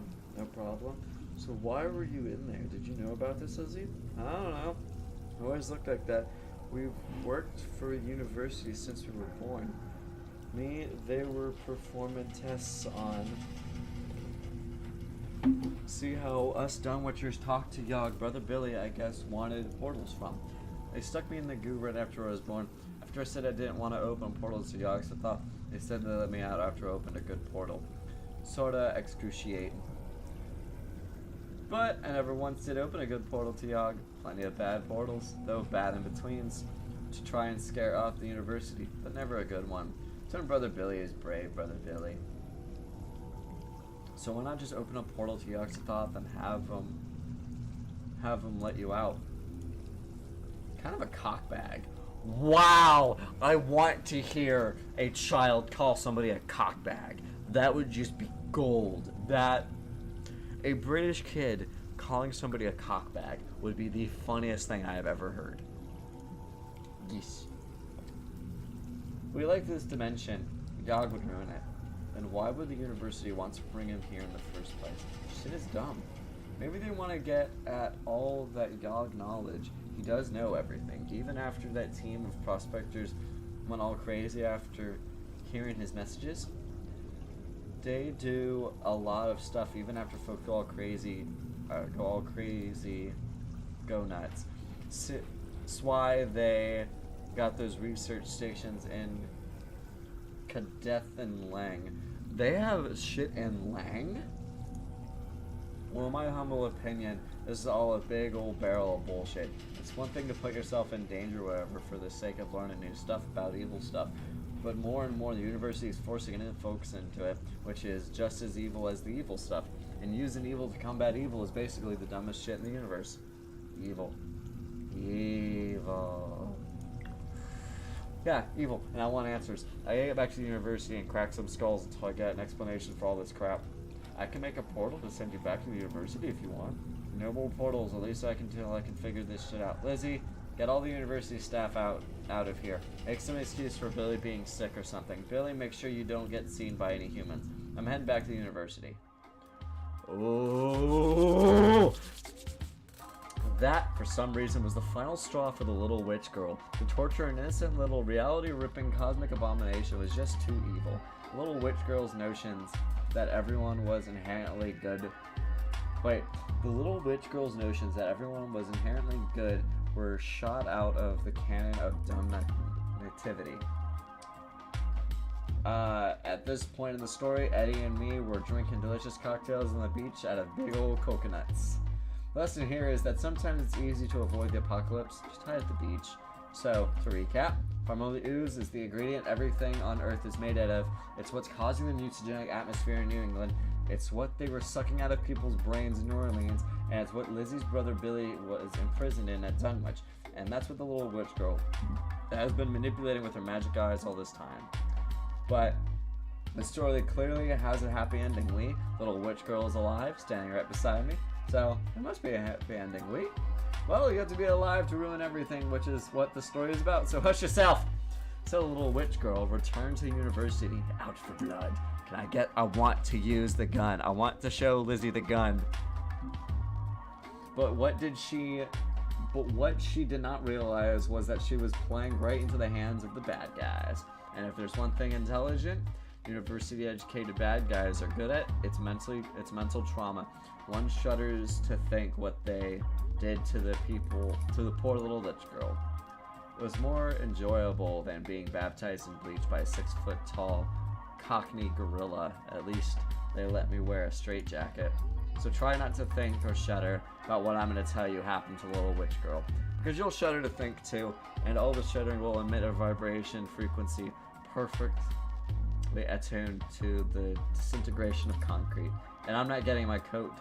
problem. So why were you in there? Did you know about this, Lizzie? I don't know. It always looked like that. We've worked for a university since we were born. They were performing tests on. See how us Dunwitchers talk to Yogg. Brother Billy, I guess, wanted portals from. They stuck me in the goo right after I was born. After I said I didn't want to open portals to Yogg, so I thought they said they let me out after I opened a good portal. Sorta excruciating. But I never once did open a good portal to Yogg. Plenty of bad portals, though bad in-betweens, to try and scare off the university, but never a good one. Turn Brother Billy is brave, Brother Billy. So why not just open a portal to Yogg-Sothoth and have them let you out? Kind of a cockbag. Wow! I want to hear a child call somebody a cockbag. That would just be gold. A British kid calling somebody a cockbag would be the funniest thing I have ever heard. Yes. We like this dimension. Yogg would ruin it. Then why would the university want to bring him here in the first place? Shit is dumb. Maybe they want to get at all that Yogg knowledge. He does know everything. Even after that team of prospectors went all crazy after hearing his messages. They do a lot of stuff even after folk go all crazy, go nuts. That's why they got those research stations in Kadeth and Lang. They have shit in Lang? Well, in my humble opinion, this is all a big old barrel of bullshit. It's one thing to put yourself in danger or whatever for the sake of learning new stuff about evil stuff, but more and more the university is forcing in folks into it, which is just as evil as the evil stuff. And using evil to combat evil is basically the dumbest shit in the universe. Evil. Evil. Yeah, evil. And I want answers. I gotta get back to the university and crack some skulls until I get an explanation for all this crap. I can make a portal to send you back to the university if you want. No more portals, at least I can figure this shit out. Lizzie, get all the university staff out of here. Make some excuse for Billy being sick or something. Billy, make sure you don't get seen by any humans. I'm heading back to the university. Oh! That, for some reason, was the final straw for the little witch girl. To torture an innocent little reality-ripping cosmic abomination was just too evil. The little witch girl's notions that everyone was inherently good. Wait, the little witch girl's notions that everyone was inherently good were shot out of the canon of dumb nativity. At this point in the story, Eddie and me were drinking delicious cocktails on the beach out of big old coconuts. The lesson here is that sometimes it's easy to avoid the apocalypse, just hide at the beach. So, to recap, Farmoli ooze is the ingredient everything on Earth is made out of. It's what's causing the mutagenic atmosphere in New England. It's what they were sucking out of people's brains in New Orleans, and it's what Lizzie's brother Billy was imprisoned in at Dunwich. And that's what the little witch girl has been manipulating with her magic eyes all this time. But the story clearly has a happy ending. Lee, little witch girl, is alive, standing right beside me. So, it must be a happy ending, Lee. Well, you have to be alive to ruin everything, which is what the story is about, so hush yourself! So the little witch girl returned to the university, out for blood. I want to use the gun. I want to show Lizzie the gun. But what she did not realize was that she was playing right into the hands of the bad guys. And if there's one thing intelligent, University-educated bad guys are good at, it's mental trauma. One shudders to think what they did to the poor little lich girl. It was more enjoyable than being baptized and bleached by a 6-foot-tall Cockney gorilla. At least they let me wear a straitjacket. So try not to think or shudder about what I'm going to tell you happened to little witch girl. Because you'll shudder to think too, and all the shuddering will emit a vibration frequency perfectly attuned to the disintegration of concrete. And I'm not getting my coat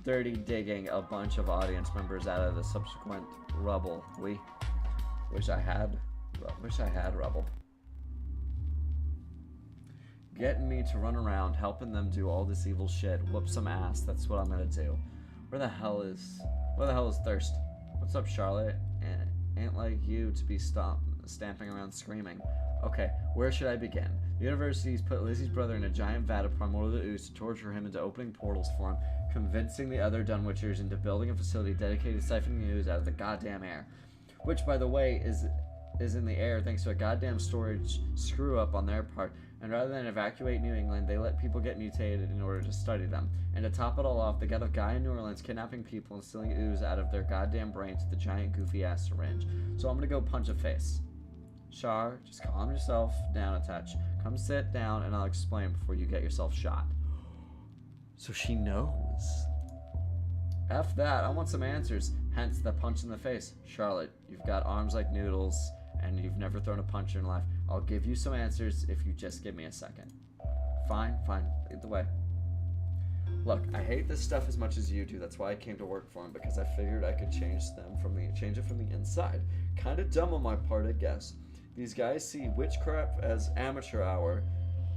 dirty digging a bunch of audience members out of the subsequent rubble. We wish I had rubble. Getting me to run around helping them do all this evil shit, whoop some ass, that's what I'm gonna do. Where the hell is Thirst? What's up, Charlotte? Ain't like you to be stamping around screaming. Okay, where should I begin? The university's put Lizzie's brother in a giant vat of primordial ooze to torture him into opening portals for him, convincing the other Dunwitchers into building a facility dedicated to siphoning the ooze out of the goddamn air. Which, by the way, is in the air thanks to a goddamn storage screw-up on their part, and rather than evacuate New England, they let people get mutated in order to study them. And to top it all off, they got a guy in New Orleans kidnapping people and stealing ooze out of their goddamn brains with a giant goofy-ass syringe. So I'm gonna go punch a face. Char, just calm yourself down a touch. Come sit down and I'll explain before you get yourself shot. So she knows. F that, I want some answers. Hence the punch in the face. Charlotte, you've got arms like noodles and you've never thrown a punch in your life. I'll give you some answers if you just give me a second. Fine, lead the way. Look, I hate this stuff as much as you do. That's why I came to work for him, because I figured I could change it from the inside. Kinda dumb on my part, I guess. These guys see witchcraft as amateur hour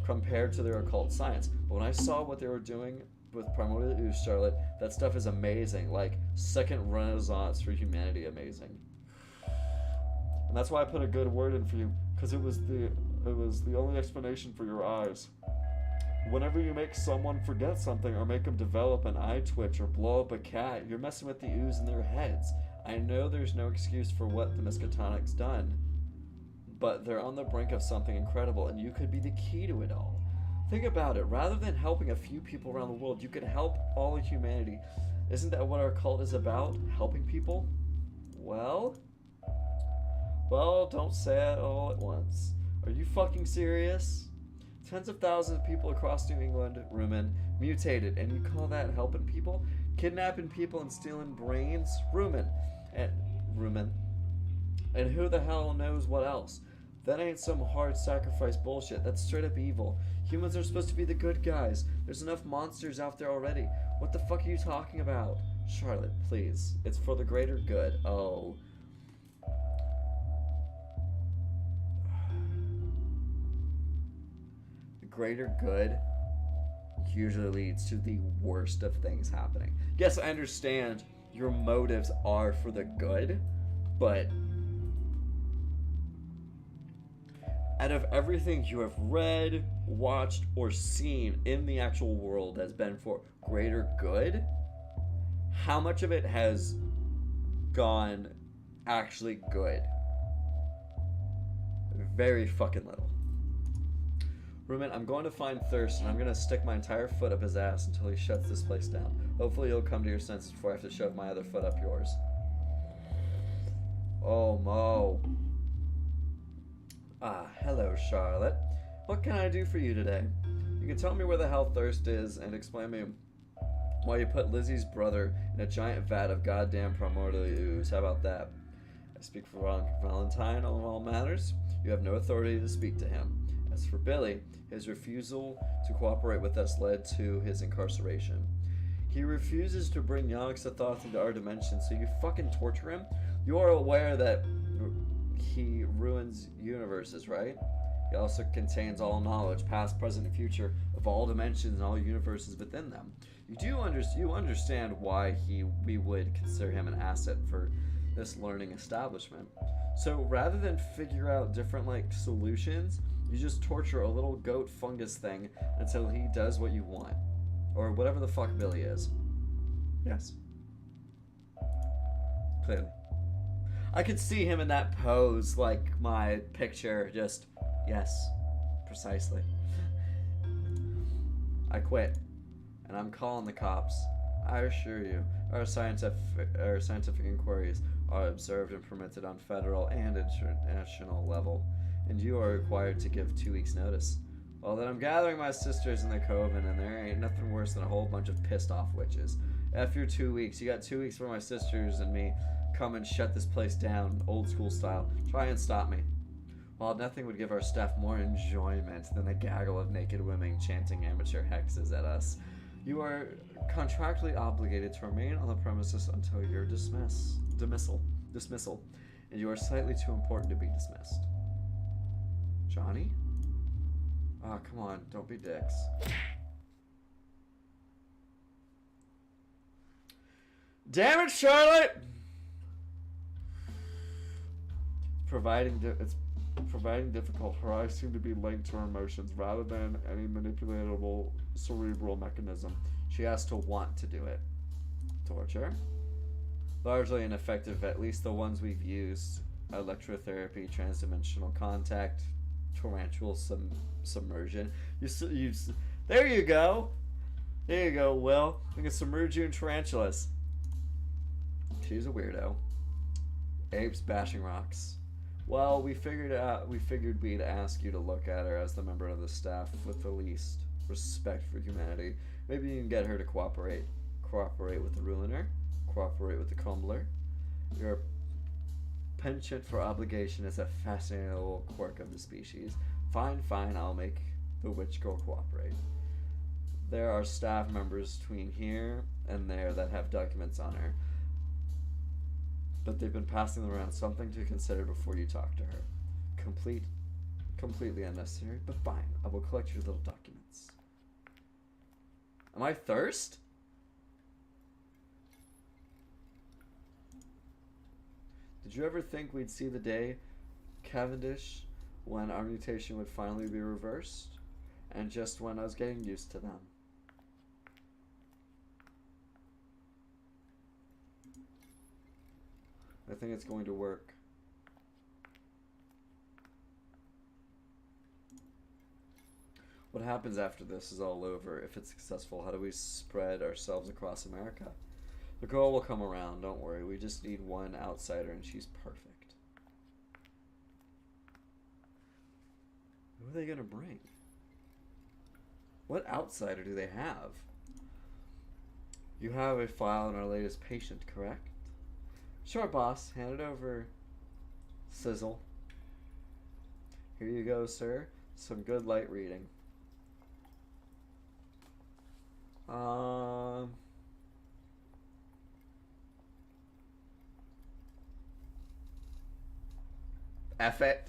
compared to their occult science. But when I saw what they were doing with Primordial Ooze, Charlotte, that stuff is amazing. Like, second renaissance for humanity amazing. And that's why I put a good word in for you, because it was the only explanation for your eyes. Whenever you make someone forget something or make them develop an eye twitch or blow up a cat, you're messing with the ooze in their heads. I know there's no excuse for what the Miskatonic's done, but they're on the brink of something incredible, and you could be the key to it all. Think about it. Rather than helping a few people around the world, you could help all of humanity. Isn't that what our cult is about? Helping people? Well, don't say it all at once. Are you fucking serious? Tens of thousands of people across New England, Rumen, mutated, and you call that helping people? Kidnapping people and stealing brains? Rumen. And who the hell knows what else? That ain't some hard sacrifice bullshit. That's straight up evil. Humans are supposed to be the good guys. There's enough monsters out there already. What the fuck are you talking about? Charlotte, please. It's for the greater good. Oh. The greater good usually leads to the worst of things happening. Yes, I understand your motives are for the good, but out of everything you have read, watched, or seen in the actual world has been for greater good, how much of it has gone actually good? Very fucking little. Rumen, I'm going to find Thirst, and I'm going to stick my entire foot up his ass until he shuts this place down. Hopefully you'll come to your senses before I have to shove my other foot up yours. Oh, Mo. Ah, hello, Charlotte. What can I do for you today? You can tell me where the hell Thirst is and explain me why you put Lizzie's brother in a giant vat of goddamn primordial ooze. How about that? I speak for Valentine on all matters. You have no authority to speak to him. As for Billy, his refusal to cooperate with us led to his incarceration. He refuses to bring Yogg-Sothoth into our dimension, so you fucking torture him? You are aware that he ruins universes, right? He also contains all knowledge, past, present, and future, of all dimensions and all universes within them. You understand why we would consider him an asset for this learning establishment. So rather than figure out different solutions, you just torture a little goat fungus thing until he does what you want. Or whatever the fuck Billy is. Yes. Clearly. I could see him in that pose, like my picture, just, yes. Precisely. I quit, and I'm calling the cops. I assure you, our scientific inquiries are observed and permitted on federal and international level, and you are required to give 2 weeks' notice. Well, then I'm gathering my sisters in the coven, and there ain't nothing worse than a whole bunch of pissed off witches. After 2 weeks, you got 2 weeks for my sisters and me come and shut this place down, old school style. Try and stop me. While nothing would give our staff more enjoyment than the gaggle of naked women chanting amateur hexes at us, you are contractually obligated to remain on the premises until your dismissal, and you are slightly too important to be dismissed. Johnny? Ah, come on, don't be dicks. Damn it, Charlotte! It's providing difficult. Her eyes seem to be linked to her emotions rather than any manipulatable cerebral mechanism. She has to want to do it. Torture? Largely ineffective, at least the ones we've used. Electrotherapy, transdimensional contact, torrential submersion. There you go! There you go, Will. I can submerge you in tarantulas. She's a weirdo. Apes bashing rocks. Well, we figured we'd ask you to look at her as the member of the staff with the least respect for humanity. Maybe you can get her to cooperate. Cooperate with the Ruiner. Cooperate with the Crumbler. Your penchant for obligation is a fascinating little quirk of the species. Fine, I'll make the witch girl cooperate. There are staff members between here and there that have documents on her, but they've been passing them around. Something to consider before you talk to her. Completely unnecessary, but fine. I will collect your little documents. Am I thirst? Did you ever think we'd see the day, Cavendish, when our mutation would finally be reversed? And just when I was getting used to them. I think it's going to work. What happens after this is all over? If it's successful, how do we spread ourselves across America? The girl will come around, don't worry. We just need one outsider and she's perfect. Who are they gonna bring? What outsider do they have? You have a file on our latest patient, correct? Sure, boss. Hand it over. Sizzle. Here you go, sir. Some good light reading.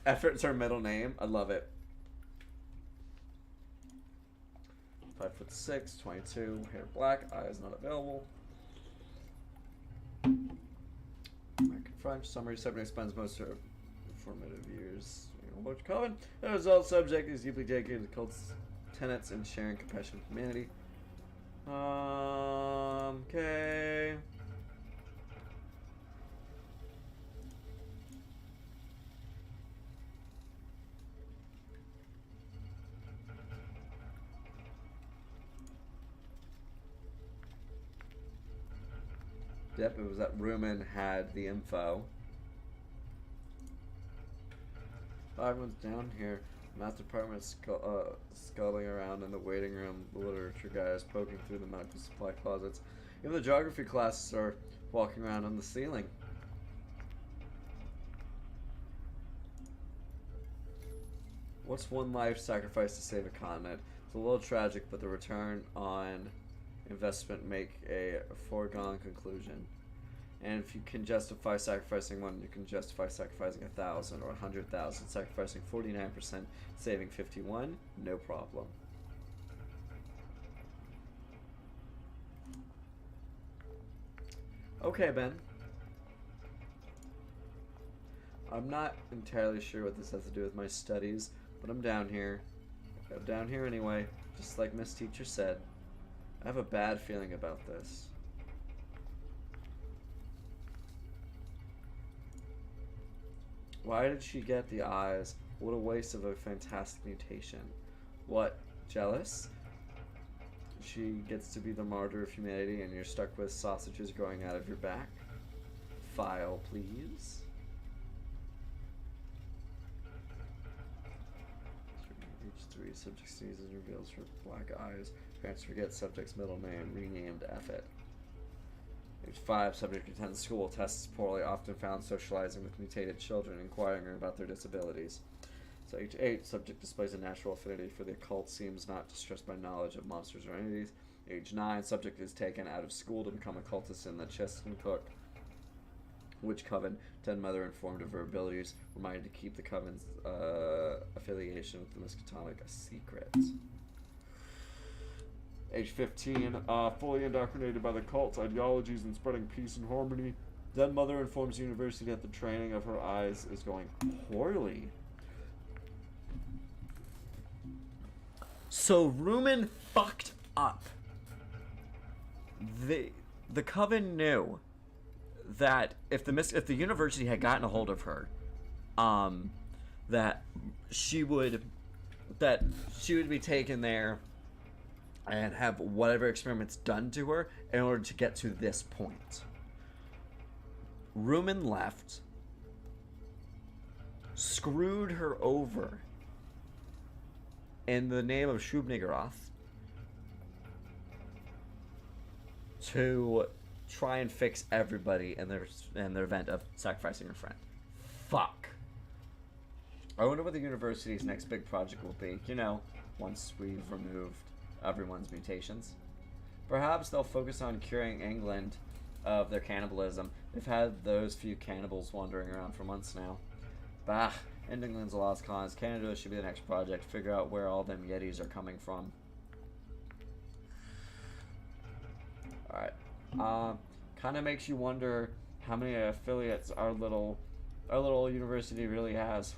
Effort's her middle name. I love it. 5'6", 22, hair black, eyes not available. American French, summary, Stephanie spends most of her formative years in Watch Coven. The result subject is deeply dedicated to cult's tenets and sharing compassion with humanity. Okay. Yep, it was that Rumen had the info. Everyone's down here. Math department scuttling around in the waiting room. The literature guy is poking through the medical supply closets. Even the geography classes are walking around on the ceiling. What's one life sacrificed to save a continent? It's a little tragic, but the return on investment make a foregone conclusion. And if you can justify sacrificing one, you can justify sacrificing 1,000 or 100,000. Sacrificing 49%, saving 51, no problem. Okay, Ben. I'm not entirely sure what this has to do with my studies, but I'm down here. I'm down here anyway, just like Miss Teacher said. I have a bad feeling about this. Why did she get the eyes What a waste of a fantastic mutation. What? Jealous? She gets to be the martyr of humanity and you're stuck with sausages growing out of your back? File, please. Age 3, subject sneezes, reveals her black eyes. Parents forget subject's middle name, renamed Effet. Age 5, subject attends school, tests poorly, often found socializing with mutated children, inquiring about their disabilities. So age 8, subject displays a natural affinity for the occult, seems not distressed by knowledge of monsters or entities. Age 9, subject is taken out of school to become a cultist in the Cheston Cook Witch Coven. Den Mother, informed of her abilities, reminded to keep the coven's affiliation with the Miskatonic a secret. Age 15, fully indoctrinated by the cult's ideologies and spreading peace and harmony. Den Mother informs the university that the training of her eyes is going poorly. So Rumen fucked up. The coven knew that if the university had gotten a hold of her, that she would be taken there and have whatever experiments done to her in order to get to this point. Rumen left, screwed her over in the name of Shub-Niggurath to try and fix everybody in their event of sacrificing her friend. Fuck. I wonder what the university's next big project will be. You know, once we've removed everyone's mutations. Perhaps they'll focus on curing England of their cannibalism. They've had those few cannibals wandering around for months now. Bah, England's a lost cause. Canada should be the next project. Figure out where all them Yetis are coming from. Alright. Kind of makes you wonder how many affiliates our little university really has.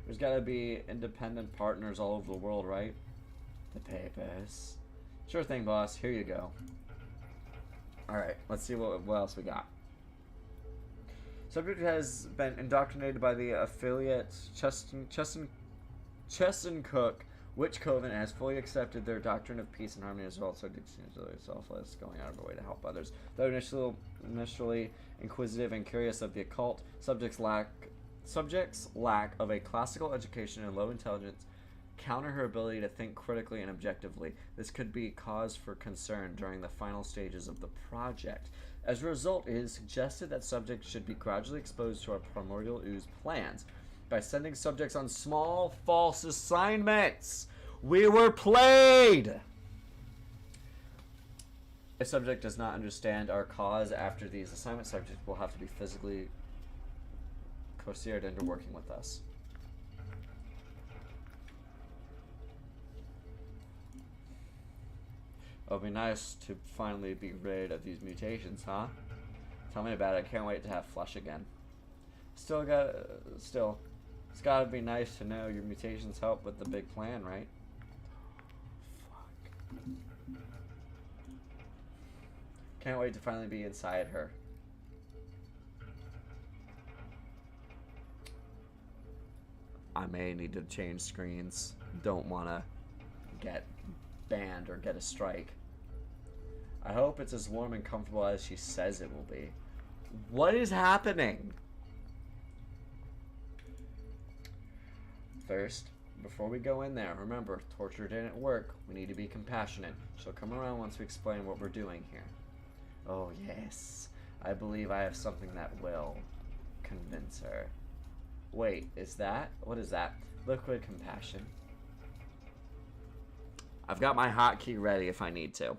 There's got to be independent partners all over the world, right? The papers. Sure thing, boss. Here you go. Alright, let's see what else we got. Subject has been indoctrinated by the affiliate Cheston Cook Witch Coven and has fully accepted their doctrine of peace and harmony as well, so selfless, going out of her way to help others. Though initially inquisitive and curious of the occult, subjects' lack of a classical education and low intelligence counter her ability to think critically and objectively. This could be cause for concern during the final stages of the project. As a result, it is suggested that subjects should be gradually exposed to our primordial ooze plans by sending subjects on small, false assignments. We were played! If subject does not understand our cause after these assignments, subject will have to be physically coerced into working with us. It would be nice to finally be rid of these mutations, huh? Tell me about it. I can't wait to have flesh again. It's gotta be nice to know your mutations help with the big plan, right? Fuck. Can't wait to finally be inside her. I may need to change screens. Don't wanna get banned or get a strike. I hope it's as warm and comfortable as she says it will be. What is happening? First, before we go in there, remember, torture didn't work. We need to be compassionate. She'll come around once we explain what we're doing here. Oh yes, I believe I have something that will convince her. Wait, what is that? Liquid compassion. I've got my hotkey ready if I need to.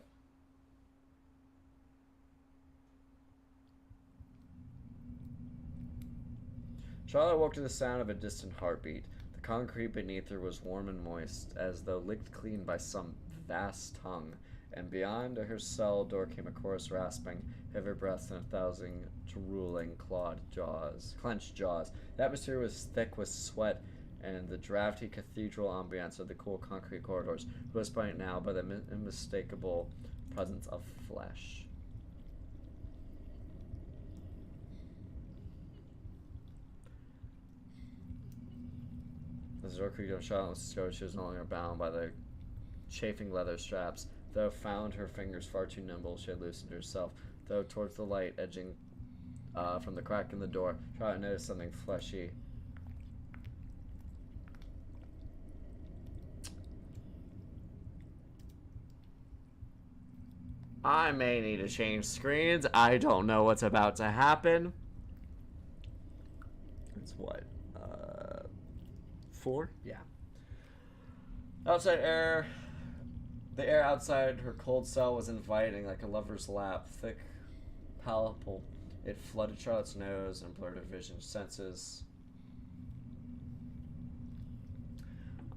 Charlotte woke to the sound of a distant heartbeat. The concrete beneath her was warm and moist, as though licked clean by some vast tongue, and beyond her cell door came a coarse rasping, heavy breaths and 1,000 drooling, clenched jaws. The atmosphere was thick with sweat, and the drafty cathedral ambiance of the cool concrete corridors was by now by the unmistakable presence of flesh. As the door creaked open, Charlotte discovered she was no longer bound by the chafing leather straps. Though found her fingers far too nimble, she had loosened herself. Though towards the light edging from the crack in the door, Charlotte noticed something fleshy. I may need to change screens. I don't know what's about to happen. It's what? 4? Yeah. Outside air. The air outside her cold cell was inviting, like a lover's lap, thick, palpable. It flooded Charlotte's nose and blurred her vision senses.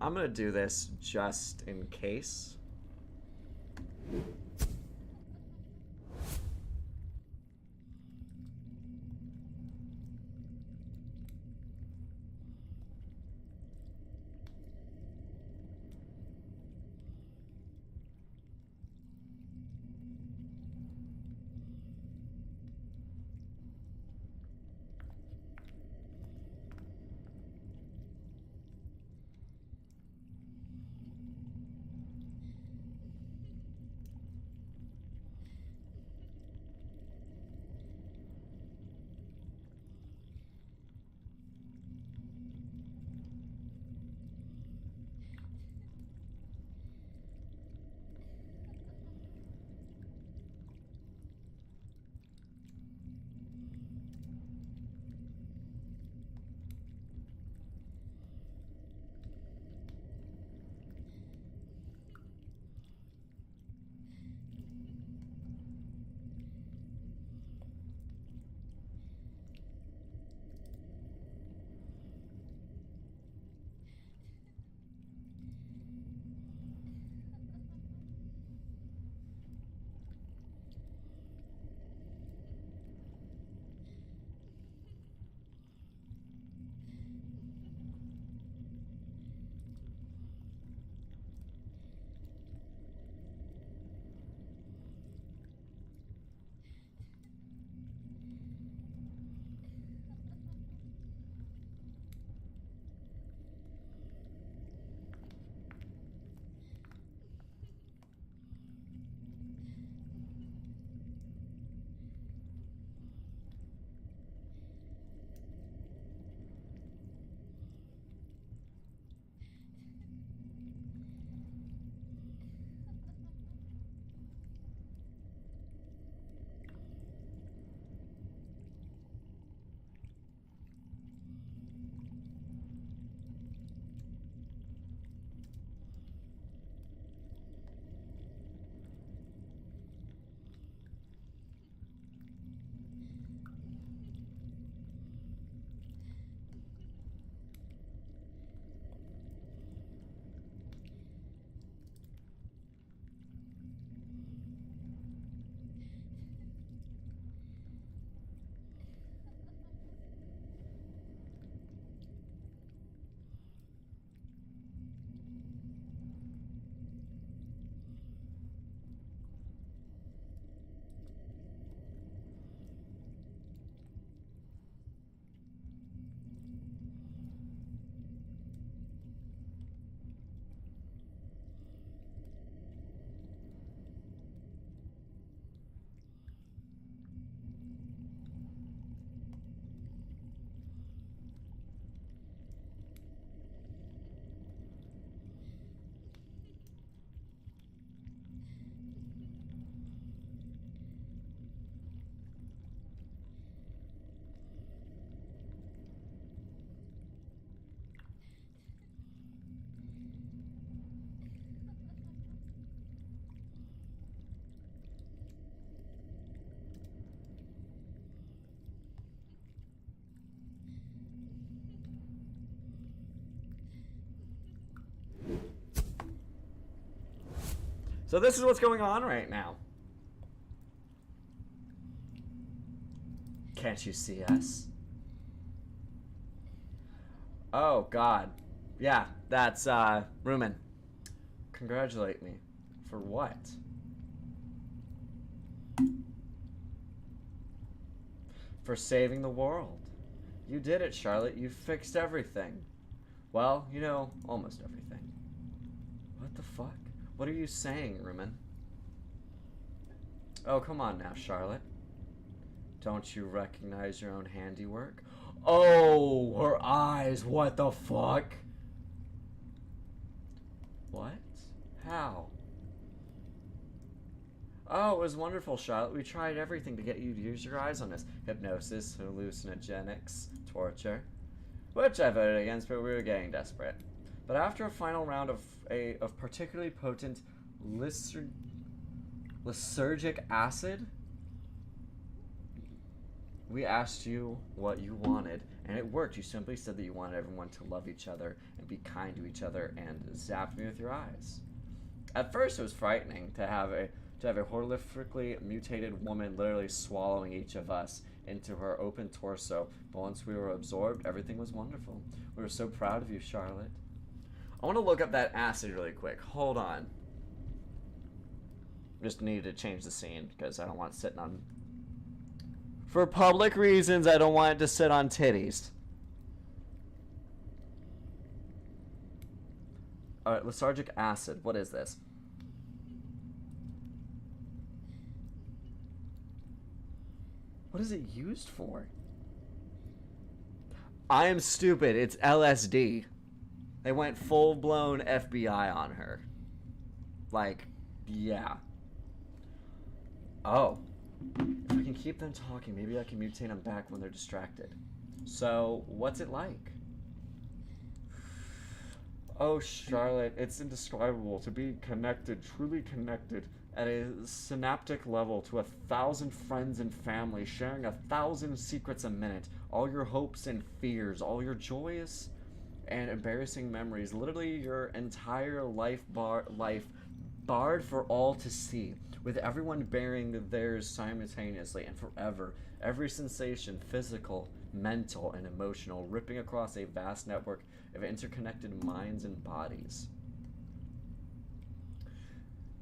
I'm gonna do this just in case. So this is what's going on right now. Can't you see us? Oh, God. Yeah, that's, Rumen. Congratulate me. For what? For saving the world. You did it, Charlotte. You fixed everything. Well, you know, almost everything. What the fuck? What are you saying, Rumen? Oh, come on now, Charlotte. Don't you recognize your own handiwork? Oh, her eyes. What the fuck? What? How? Oh, it was wonderful, Charlotte. We tried everything to get you to use your eyes on us. Hypnosis, hallucinogenics, torture. Which I voted against, but we were getting desperate. But after a final round of particularly potent lysergic acid, we asked you what you wanted, and it worked. You simply said that you wanted everyone to love each other and be kind to each other, and zapped me with your eyes. At first, it was frightening to have a horrifically mutated woman literally swallowing each of us into her open torso. But once we were absorbed, everything was wonderful. We were so proud of you, Charlotte. I want to look up that acid really quick. Hold on. Just needed to change the scene because I don't want it sitting on... For public reasons, I don't want it to sit on titties. Alright, lysergic acid. What is this? What is it used for? I am stupid. It's LSD. They went full-blown FBI on her. Like, yeah. Oh. If I can keep them talking, maybe I can mutate them back when they're distracted. So, what's it like? Oh, Charlotte, it's indescribable to be connected, truly connected, at a synaptic level to 1,000 friends and family, sharing 1,000 secrets a minute, all your hopes and fears, all your joyous and embarrassing memories, literally your entire life barred for all to see, with everyone bearing theirs simultaneously and forever, every sensation, physical, mental, and emotional, ripping across a vast network of interconnected minds and bodies.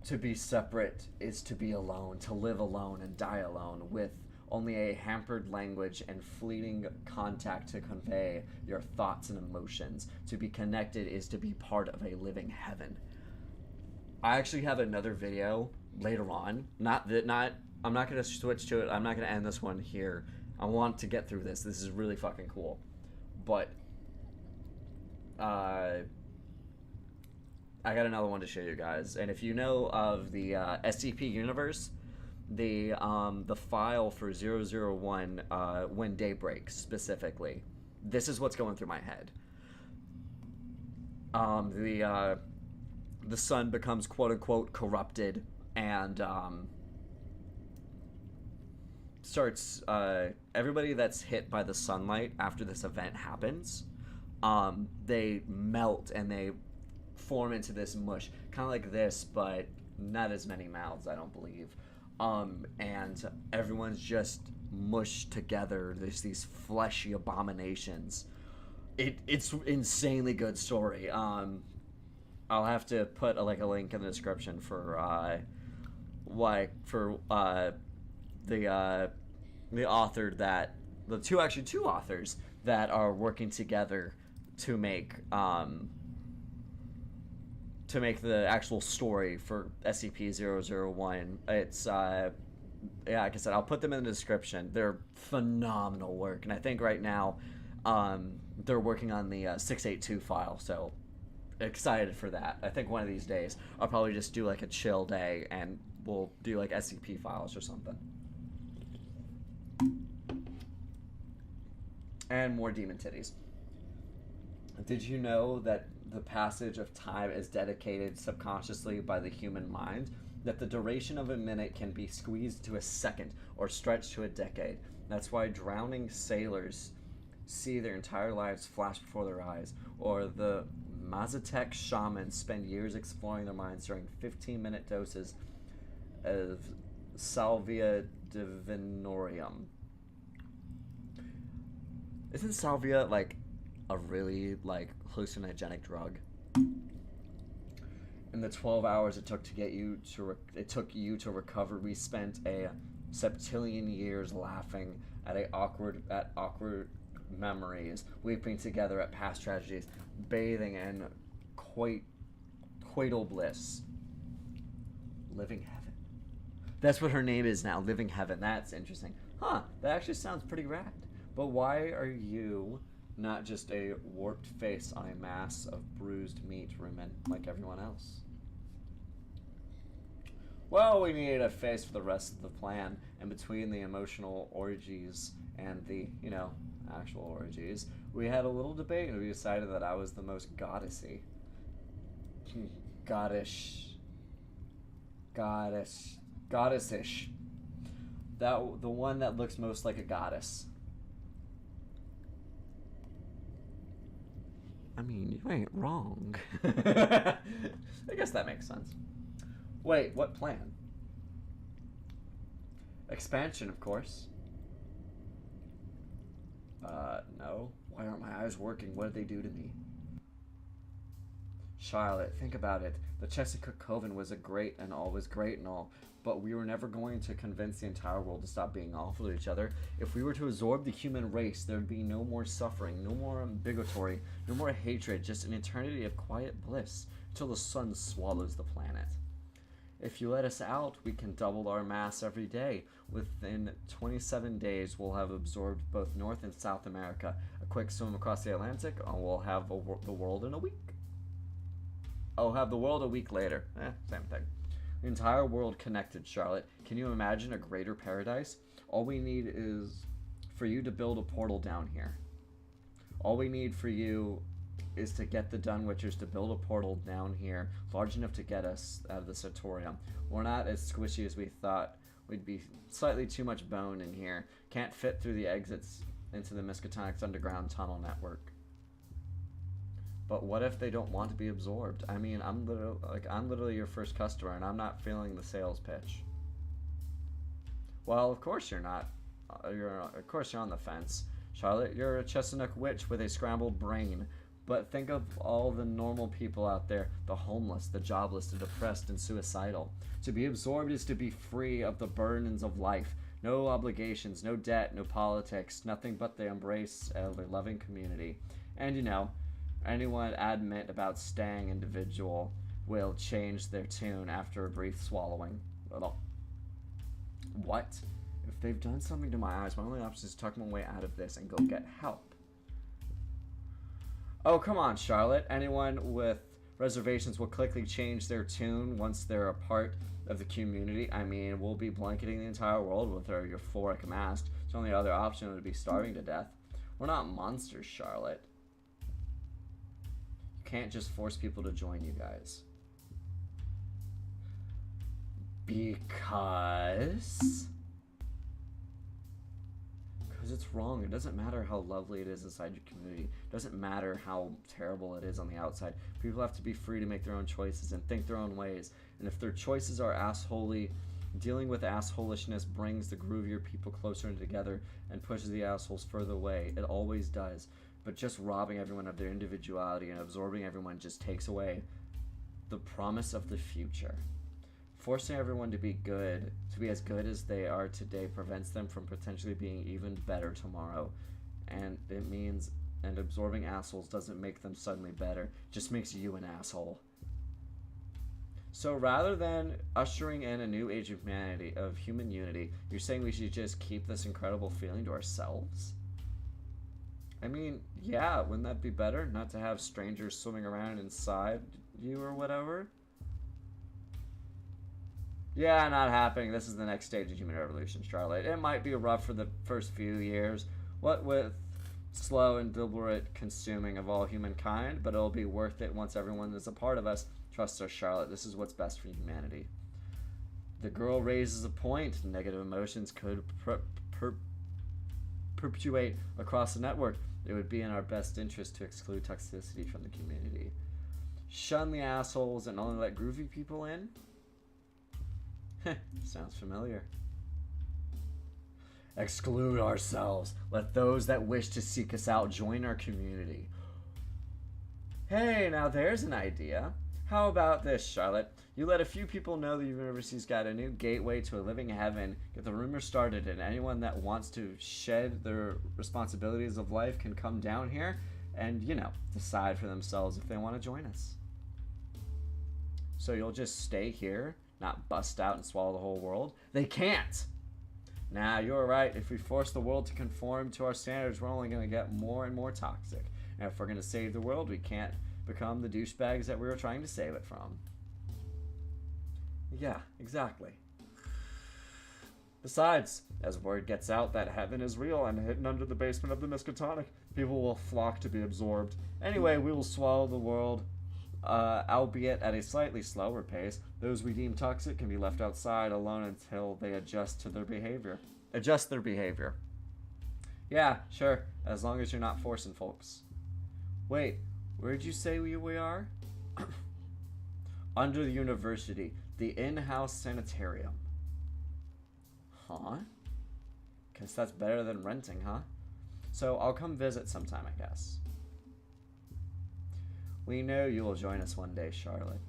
To be separate is to be alone, to live alone and die alone, with only a hampered language and fleeting contact to convey your thoughts and emotions. To be connected is to be part of a living heaven. I actually have another video later on. I'm not going to switch to it. I'm not going to end this one here. I want to get through this. This is really fucking cool. But I got another one to show you guys. And if you know of the SCP universe, the file for 001, when day breaks specifically, this is what's going through my head. The sun becomes quote-unquote corrupted and starts everybody that's hit by the sunlight after this event happens, they melt and they form into this mush, kind of like this, but not as many mouths, I don't believe. And everyone's just mushed together. There's these fleshy abominations. It's insanely good story. I'll have to put a link in the description for the author that two authors that are working together to make the actual story for SCP-001. It's yeah, like I said, I'll put them in the description. They're phenomenal work, and I think right now they're working on the 682 file, so excited for that. I think one of these days I'll probably just do like a chill day and we'll do like SCP files or something. And more demon titties. Did you know that the passage of time is dedicated subconsciously by the human mind? That the duration of a minute can be squeezed to a second or stretched to a decade. That's why drowning sailors see their entire lives flash before their eyes, or the Mazatec shamans spend years exploring their minds during 15-minute doses of salvia divinorum. Isn't salvia like a really hallucinogenic drug? In the 12 hours it took you to recover, we spent a septillion years laughing at awkward memories, weeping together at past tragedies, bathing in coital bliss. Living heaven. That's what her name is now, Living Heaven. That's interesting. Huh, that actually sounds pretty rad. But why are you not just a warped face on a mass of bruised meat rumen like everyone else? Well, we needed a face for the rest of the plan, and between the emotional orgies and the, actual orgies, we had a little debate, and we decided that I was the most goddessy. Goddessish. The one that looks most like a goddess. I mean, you ain't wrong. I guess that makes sense. Wait, what plan? Expansion, of course. No. Why aren't my eyes working? What did they do to me? Charlotte, think about it. The Chesapeake Coven was great and all, but we were never going to convince the entire world to stop being awful to each other. If we were to absorb the human race, there'd be no more suffering, no more bigotry, no more hatred, just an eternity of quiet bliss until the sun swallows the planet. If you let us out, we can double our mass every day. Within 27 days, we'll have absorbed both North and South America. A quick swim across the Atlantic, and we'll have the world in a week. I'll have the world a week later. Same thing. The entire world connected, Charlotte. Can you imagine a greater paradise? All we need is for you to build a portal down here. All we need for you is to get the Dunwitchers to build a portal down here large enough to get us out of the Sartorium. We're not as squishy as we thought. We'd be slightly too much bone in here. Can't fit through the exits into the Miskatonics underground tunnel network. But what if they don't want to be absorbed? I mean, I'm literally your first customer, and I'm not feeling the sales pitch. Well, of course you're not. Of course you're on the fence, Charlotte. You're a Chesapeake witch with a scrambled brain. But think of all the normal people out there, the homeless, the jobless, the depressed, and suicidal. To be absorbed is to be free of the burdens of life. No obligations, no debt, no politics, nothing but the embrace of a loving community. And anyone adamant about staying individual will change their tune after a brief swallowing. What? If they've done something to my eyes, my only option is to tuck my way out of this and go get help. Oh, come on, Charlotte. Anyone with reservations will quickly change their tune once they're a part of the community. I mean, we'll be blanketing the entire world with our euphoric mask. The only other option would be starving to death. We're not monsters, Charlotte. You can't just force people to join you guys. Because it's wrong. It doesn't matter how lovely it is inside your community. It doesn't matter how terrible it is on the outside. People have to be free to make their own choices and think their own ways. And if their choices are assholey, dealing with assholishness brings the groovier people closer together and pushes the assholes further away. It always does. But just robbing everyone of their individuality and absorbing everyone just takes away the promise of the future. Forcing everyone to be as good as they are today, prevents them from potentially being even better tomorrow. And absorbing assholes doesn't make them suddenly better, just makes you an asshole. So rather than ushering in a new age of humanity, of human unity, you're saying we should just keep this incredible feeling to ourselves? I mean, yeah, wouldn't that be better? Not to have strangers swimming around inside you or whatever? Yeah, not happening. This is the next stage of human evolution, Charlotte. It might be rough for the first few years, what with slow and deliberate consuming of all humankind, but it'll be worth it once everyone is a part of us. Trust us, Charlotte. This is what's best for humanity. The girl raises a point. Negative emotions could perpetuate across the network. It would be in our best interest to exclude toxicity from the community. Shun the assholes and only let groovy people in? Sounds familiar. Exclude ourselves. Let those that wish to seek us out join our community. Hey, now there's an idea. How about this, Charlotte? You let a few people know the university's got a new gateway to a living heaven, get the rumor started, and anyone that wants to shed their responsibilities of life can come down here and, decide for themselves if they want to join us. So you'll just stay here, not bust out and swallow the whole world? They can't! Nah, you're right. If we force the world to conform to our standards, we're only going to get more and more toxic. And if we're going to save the world, we can't become the douchebags that we were trying to save it from. Yeah, exactly. Besides, as word gets out that heaven is real and hidden under the basement of the Miskatonic, people will flock to be absorbed. Anyway, we will swallow the world, albeit at a slightly slower pace. Those we deem toxic can be left outside alone until they adjust their behavior. Yeah, sure, as long as you're not forcing folks. Wait, where'd you say we are? Under the university, the in-house sanitarium. Huh? Guess that's better than renting, huh? So I'll come visit sometime, I guess. We know you will join us one day, Charlotte.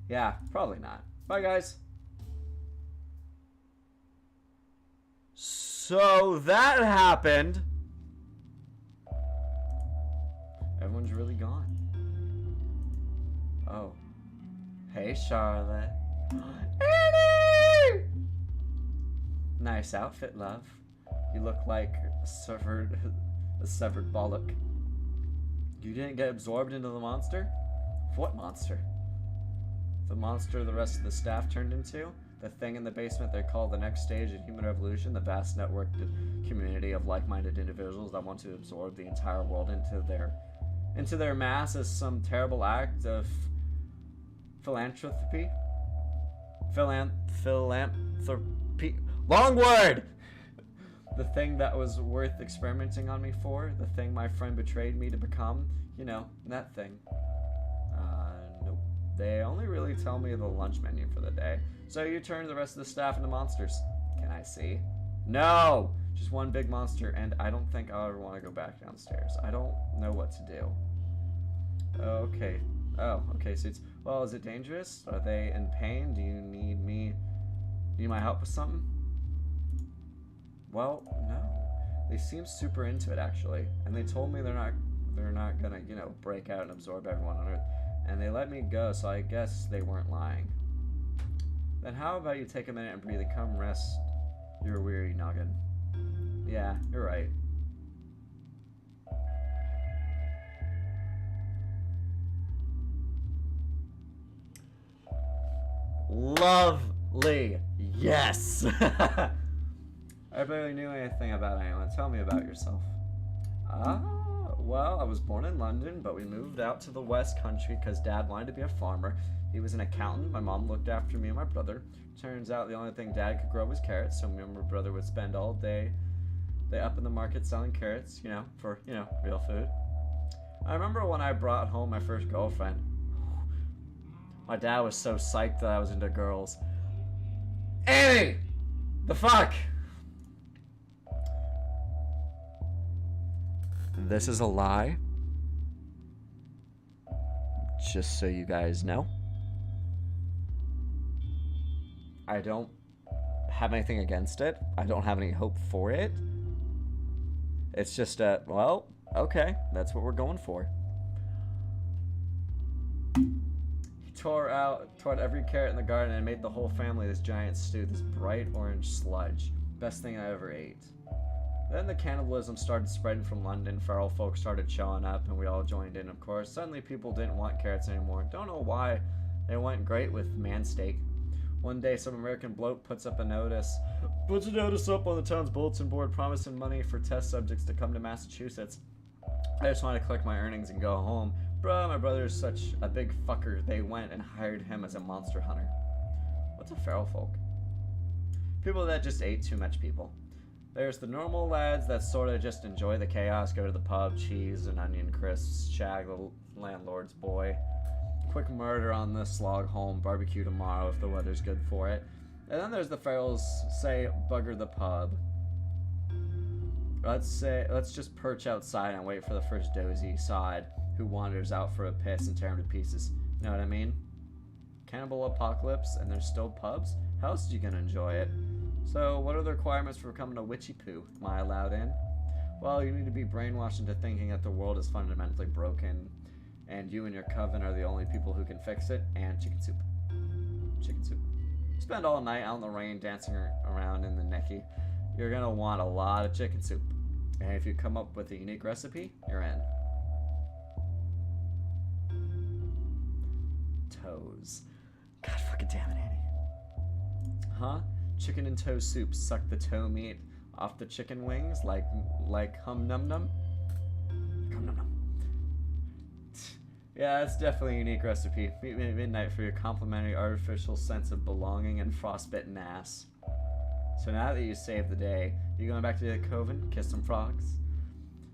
Yeah, probably not. Bye, guys. So that happened. Everyone's really gone. Oh. Hey, Charlotte. Annie! Nice outfit, love. You look like a severed bollock. You didn't get absorbed into the monster? What monster? The monster the rest of the staff turned into? The thing in the basement they call the next stage in human evolution, the vast networked community of like-minded individuals that want to absorb the entire world into their mass as some terrible act of philanthropy? Philanthropy. Long word! The thing that was worth experimenting on me for, the thing my friend betrayed me to become, that thing. Nope. They only really tell me the lunch menu for the day. So you turn the rest of the staff into monsters. Can I see? No! Just one big monster, and I don't think I'll ever want to go back downstairs. I don't know what to do. Okay. Oh, okay, so well, is it dangerous? Are they in pain? Do you need my help with something? Well, no. They seem super into it, actually. And they told me they're not gonna, break out and absorb everyone on Earth. And they let me go, so I guess they weren't lying. Then how about you take a minute and breathe and come rest your weary noggin? Yeah, you're right. Lovely. Yes. I barely knew anything about anyone. Tell me about yourself. Well, I was born in London, but we moved out to the West Country because Dad wanted to be a farmer. He was an accountant. My mom looked after me and my brother. Turns out the only thing Dad could grow was carrots, so me and my brother would spend all day up in the market selling carrots, for, real food. I remember when I brought home my first girlfriend. My dad was so psyched that I was into girls. Annie! The fuck? This is a lie. Just so you guys know. I don't have anything against it. I don't have any hope for it. It's just well, okay, that's what we're going for. He tore out every carrot in the garden and made the whole family this giant stew, this bright orange sludge. Best thing I ever ate. Then the cannibalism started spreading from London. Feral folk started showing up, and we all joined in, of course. Suddenly, people didn't want carrots anymore. Don't know why. They went great with man steak. One day, some American bloke puts a notice up on the town's bulletin board promising money for test subjects to come to Massachusetts. I just wanted to collect my earnings and go home. Bruh, my brother is such a big fucker. They went and hired him as a monster hunter. What's a feral folk? People that just ate too much people. There's the normal lads that sort of just enjoy the chaos, go to the pub, cheese and onion crisps, shag the landlord's boy. Quick murder on the slog home, barbecue tomorrow if the weather's good for it. And then there's the ferals, say, bugger the pub. Let's just perch outside and wait for the first dozy sod. who wanders out for a piss and tear him to pieces. Know what I mean? Cannibal apocalypse and there's still pubs? How else are you gonna enjoy it? So, what are the requirements for becoming a witchy poo? Am I allowed in? Well, you need to be brainwashed into thinking that the world is fundamentally broken, and you and your coven are the only people who can fix it, and chicken soup. Chicken soup. Spend all night out in the rain dancing around in the necky. You're gonna want a lot of chicken soup. And if you come up with a unique recipe, you're in. Toes. God fucking damn it, Annie. Huh? Chicken and toe soup. Suck the toe meat off the chicken wings like hum num num. Hum num num. Yeah, that's definitely a unique recipe. Meet me at midnight for your complimentary artificial sense of belonging and frostbitten ass. So now that you saved the day, you going back to the coven, kiss some frogs?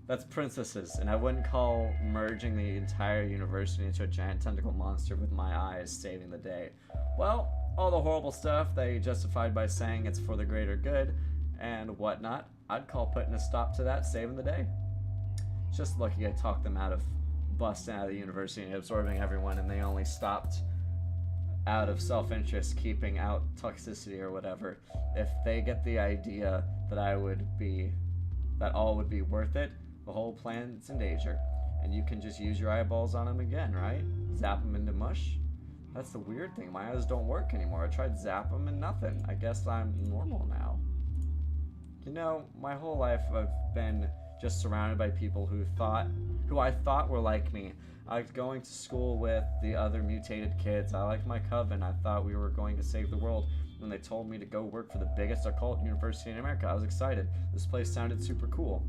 That's princesses, and I wouldn't call merging the entire university into a giant tentacle monster with my eyes saving the day. Well, all the horrible stuff that you justified by saying it's for the greater good and whatnot, I'd call putting a stop to that saving the day. Just lucky I talked them out of busting out of the university and absorbing everyone, and they only stopped out of self-interest, keeping out toxicity or whatever. If they get the idea that all would be worth it, the whole plan's in danger, and you can just use your eyeballs on them again, right? Zap them into mush. That's the weird thing. My eyes don't work anymore. I tried zap them and nothing. I guess I'm normal now. You know, my whole life I've been just surrounded by people who I thought were like me. I liked going to school with the other mutated kids. I liked my coven. I thought we were going to save the world. When they told me to go work for the biggest occult university in America, I was excited. This place sounded super cool.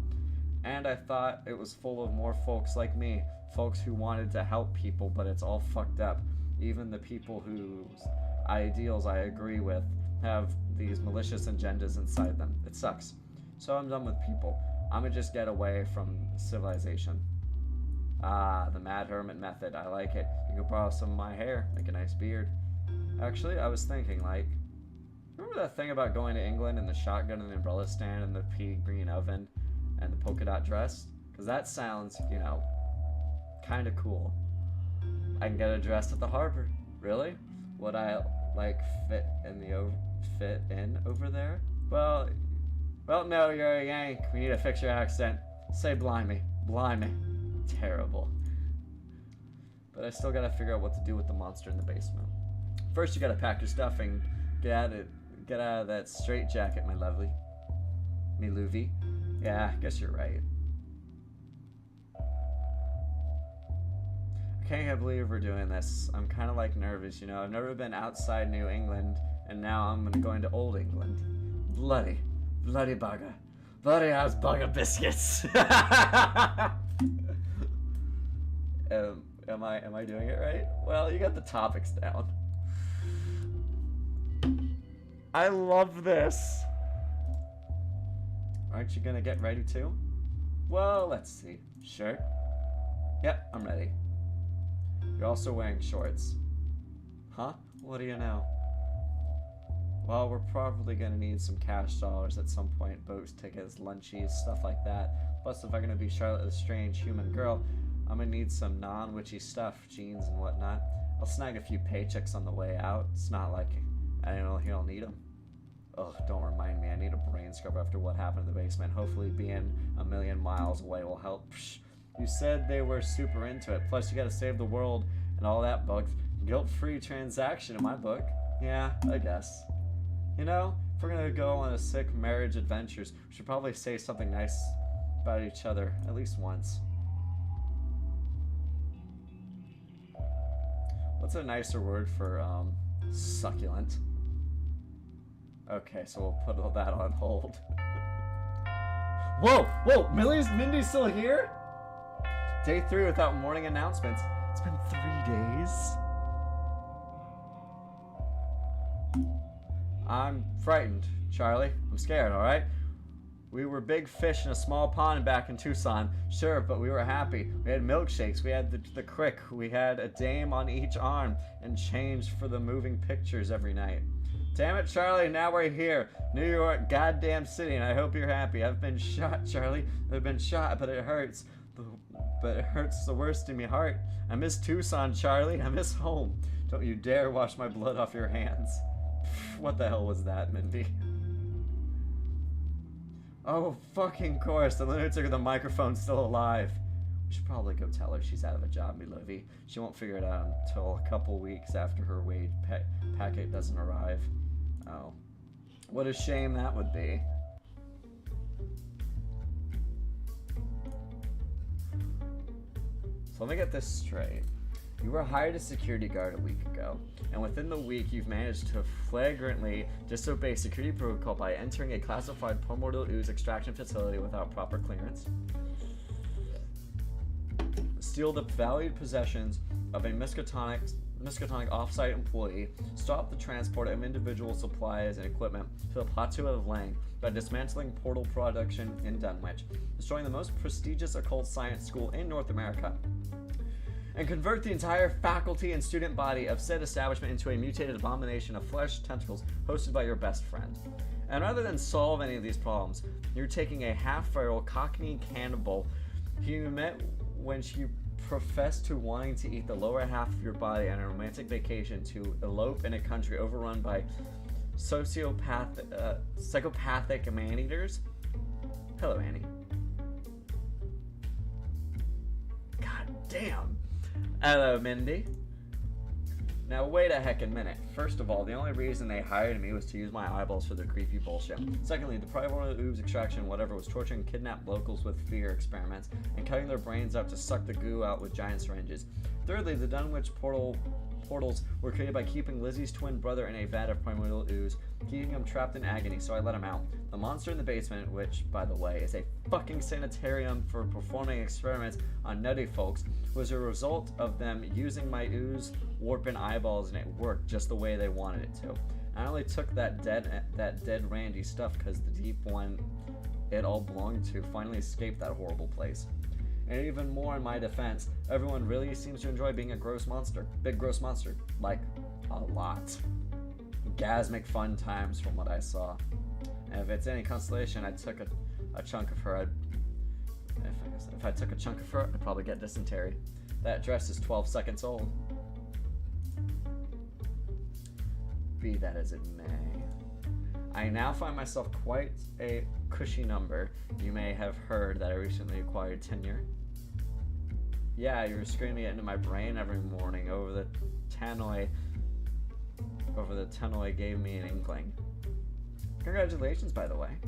And I thought it was full of more folks like me. Folks who wanted to help people, but it's all fucked up. Even the people whose ideals I agree with have these malicious agendas inside them. It sucks. So I'm done with people. I'm gonna just get away from civilization. Ah, the Mad Hermit method. I like it. You can borrow some of my hair, make a nice beard. Actually, I was thinking, like, remember that thing about going to England and the shotgun and the umbrella stand and the pea green oven and the polka dot dress? Because that sounds, you know, kind of cool. I can get a dress at the harbor. Really? Would I, like, fit in over there? Well, no, you're a Yank. We need to fix your accent. Say blimey. Blimey. Terrible. But I still gotta figure out what to do with the monster in the basement. First, you gotta pack your stuff and get out of that straitjacket, my lovely. Me Louvie. Yeah, I guess you're right. I can't believe we're doing this. I'm kind of like nervous, you know. I've never been outside New England, and now I'm going to Old England. Bloody bugger. Bloody ass bugger biscuits. Am I doing it right? Well, you got the topics down. I love this. Aren't you gonna get ready too? Well, let's see. Sure. Yep, I'm ready. You're also wearing shorts. Huh? What do you know? Well, we're probably gonna need some cash dollars at some point. Boats, tickets, lunchies, stuff like that. Plus, if I'm gonna be Charlotte the Strange Human Girl, I'm gonna need some non-witchy stuff, jeans and whatnot. I'll snag a few paychecks on the way out. It's not like I don't need them. Ugh, don't remind me. I need a brain scrub after what happened in the basement. Hopefully being a million miles away will help. Psh, you said they were super into it. Plus, you gotta save the world and all that bugs. Guilt-free transaction in my book. Yeah, I guess. You know, if we're gonna go on a sick marriage adventures, we should probably say something nice about each other at least once. What's a nicer word for succulent? Okay, so we'll put all that on hold. Whoa! Mindy's still here? Day 3 without morning announcements. It's been 3 days. I'm frightened, Charlie. I'm scared, alright? We were big fish in a small pond back in Tucson. Sure, but we were happy. We had milkshakes, we had the crick, we had a dame on each arm, and change for the moving pictures every night. Damn it, Charlie, now we're here. New York, goddamn city, and I hope you're happy. I've been shot, Charlie. I've been shot, but it hurts. but it hurts the worst in me heart. I miss Tucson, Charlie. I miss home. Don't you dare wash my blood off your hands. What the hell was that, Mindy? Oh, fucking course. The lunatic with the microphone's still alive. We should probably go tell her she's out of a job, Milovy. She won't figure it out until a couple weeks after her wage packet doesn't arrive. Oh. What a shame that would be. So let me get this straight. You were hired as security guard a week ago, and within the week you've managed to flagrantly disobey security protocol by entering a classified primordial ooze extraction facility without proper clearance, steal the valued possessions of a Miskatonic off-site employee, stop the transport of individual supplies and equipment to the plateau of Lang by dismantling portal production in Dunwich, destroying the most prestigious occult science school in North America, and convert the entire faculty and student body of said establishment into a mutated abomination of flesh tentacles hosted by your best friend. And rather than solve any of these problems, you're taking a half-feral Cockney cannibal who you met when she professed to wanting to eat the lower half of your body on a romantic vacation to elope in a country overrun by psychopathic man-eaters. Hello, Annie. God damn. Hello, Mindy. Now, wait a heckin' minute. First of all, the only reason they hired me was to use my eyeballs for their creepy bullshit. Secondly, the primordial ooze extraction, whatever, was torturing kidnapped locals with fear experiments and cutting their brains up to suck the goo out with giant syringes. Thirdly, the Dunwich portals were created by keeping Lizzie's twin brother in a vat of primordial ooze, keeping him trapped in agony, so I let him out. The monster in the basement, which, by the way, is a fucking sanitarium for performing experiments on nutty folks, was a result of them using my ooze warping eyeballs, and it worked just the way they wanted it to. I only took that dead Randy stuff because the deep one it all belonged to finally escaped that horrible place. And even more in my defense, everyone really seems to enjoy being a gross monster. Big gross monster. Like, a lot. Gasmic fun times from what I saw. And if it's any consolation, I took a chunk of her. If I took a chunk of her, I'd probably get dysentery. That dress is 12 seconds old. Be that as it may. I now find myself quite a cushy number. You may have heard that I recently acquired tenure. Yeah, you were screaming it into my brain every morning over the tannoy gave me an inkling. Congratulations, by the way.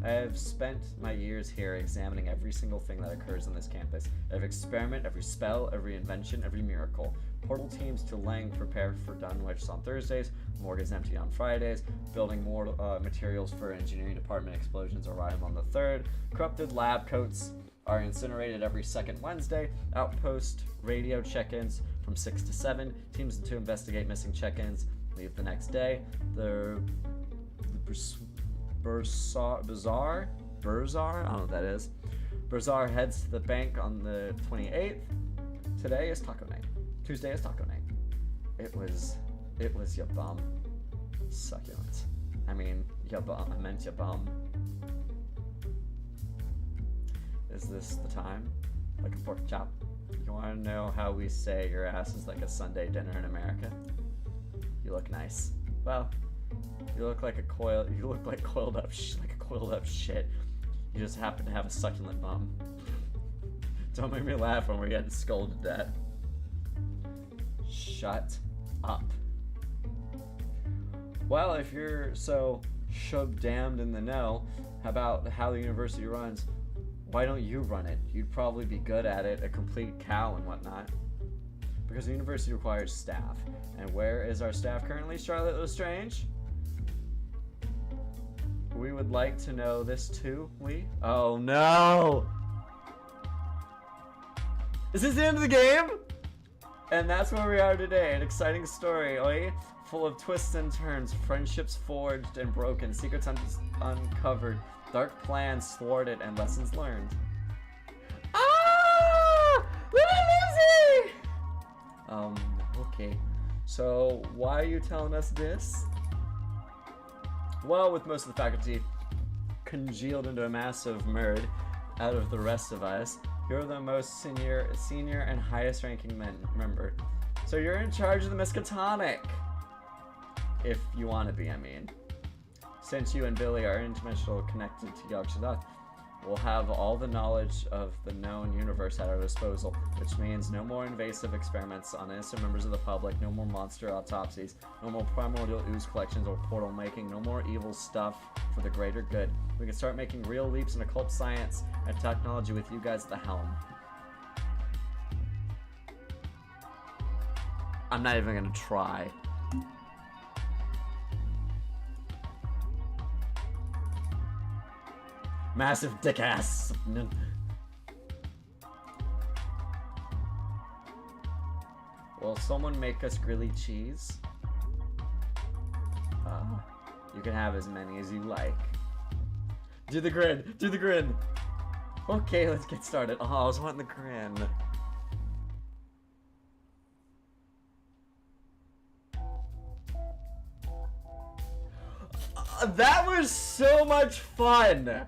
I have spent my years here examining every single thing that occurs on this campus. Every experiment, every spell, every invention, every miracle. Portal teams to Lang prepare for Dunwich on Thursdays. Morgue is empty on Fridays. Building more materials for engineering department explosions arrive on the 3rd. Corrupted lab coats are incinerated every second Wednesday. Outpost radio check-ins from 6 to 7. Teams to investigate missing check-ins leave the next day. The Bazaar? I don't know what that is. Bazaar heads to the bank on the 28th. Today is taco night. Tuesday is taco night. It was ya bum. Succulent. I mean, ya bum. I meant ya bum. Is this the time? Like a pork chop? You want to know how we say your ass is like a Sunday dinner in America? You look nice. Well, you look like coiled up shit. You just happen to have a succulent bum. Don't make me laugh when we're getting scolded to death. Shut up. Well, if you're so damned in the know about how the university runs, why don't you run it? You'd probably be good at it, a complete cow and whatnot. Because the university requires staff. And where is our staff currently, Charlotte Lestrange? We would like to know this too, we? Oh no! Is this the end of the game? And that's where we are today. An exciting story, oi? Full of twists and turns, friendships forged and broken, secrets uncovered, dark plans thwarted, and lessons learned. Ah! Little Lucy! Okay. So, why are you telling us this? Well, with most of the faculty congealed into a massive merd out of the rest of us, You're the most senior and highest ranking member. So you're in charge of the Miskatonic. If you want to be, I mean. Since you and Billy are interdimensional connected to Yogg-Sothoth, we'll have all the knowledge of the known universe at our disposal, which means no more invasive experiments on innocent members of the public, no more monster autopsies, no more primordial ooze collections or portal making, no more evil stuff for the greater good. We can start making real leaps in occult science and technology with you guys at the helm. I'm not even gonna try. Massive dick ass. Will someone make us grilly cheese? You can have as many as you like. Do the grin. Do the grin. Okay, let's get started. Oh, I was wanting the grin. That was so much fun.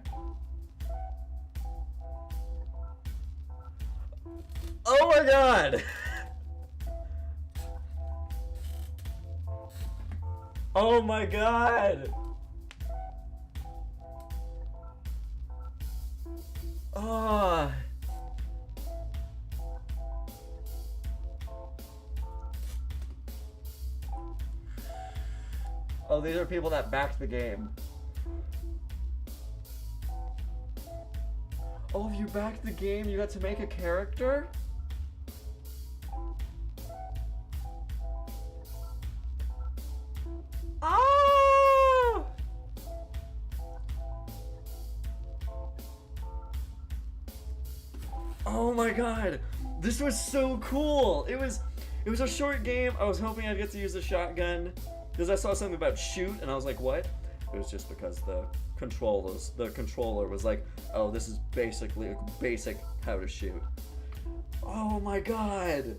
Oh my god! Oh my god! Oh. Oh, these are people that backed the game. Oh, if you backed the game, you got to make a character? Ah! Oh my god, this was so cool. It was a short game. I was hoping I'd get to use the shotgun because I saw something about shoot and I was like, what? It was just because the controller was like, oh, this is basically a basic how to shoot. Oh my god.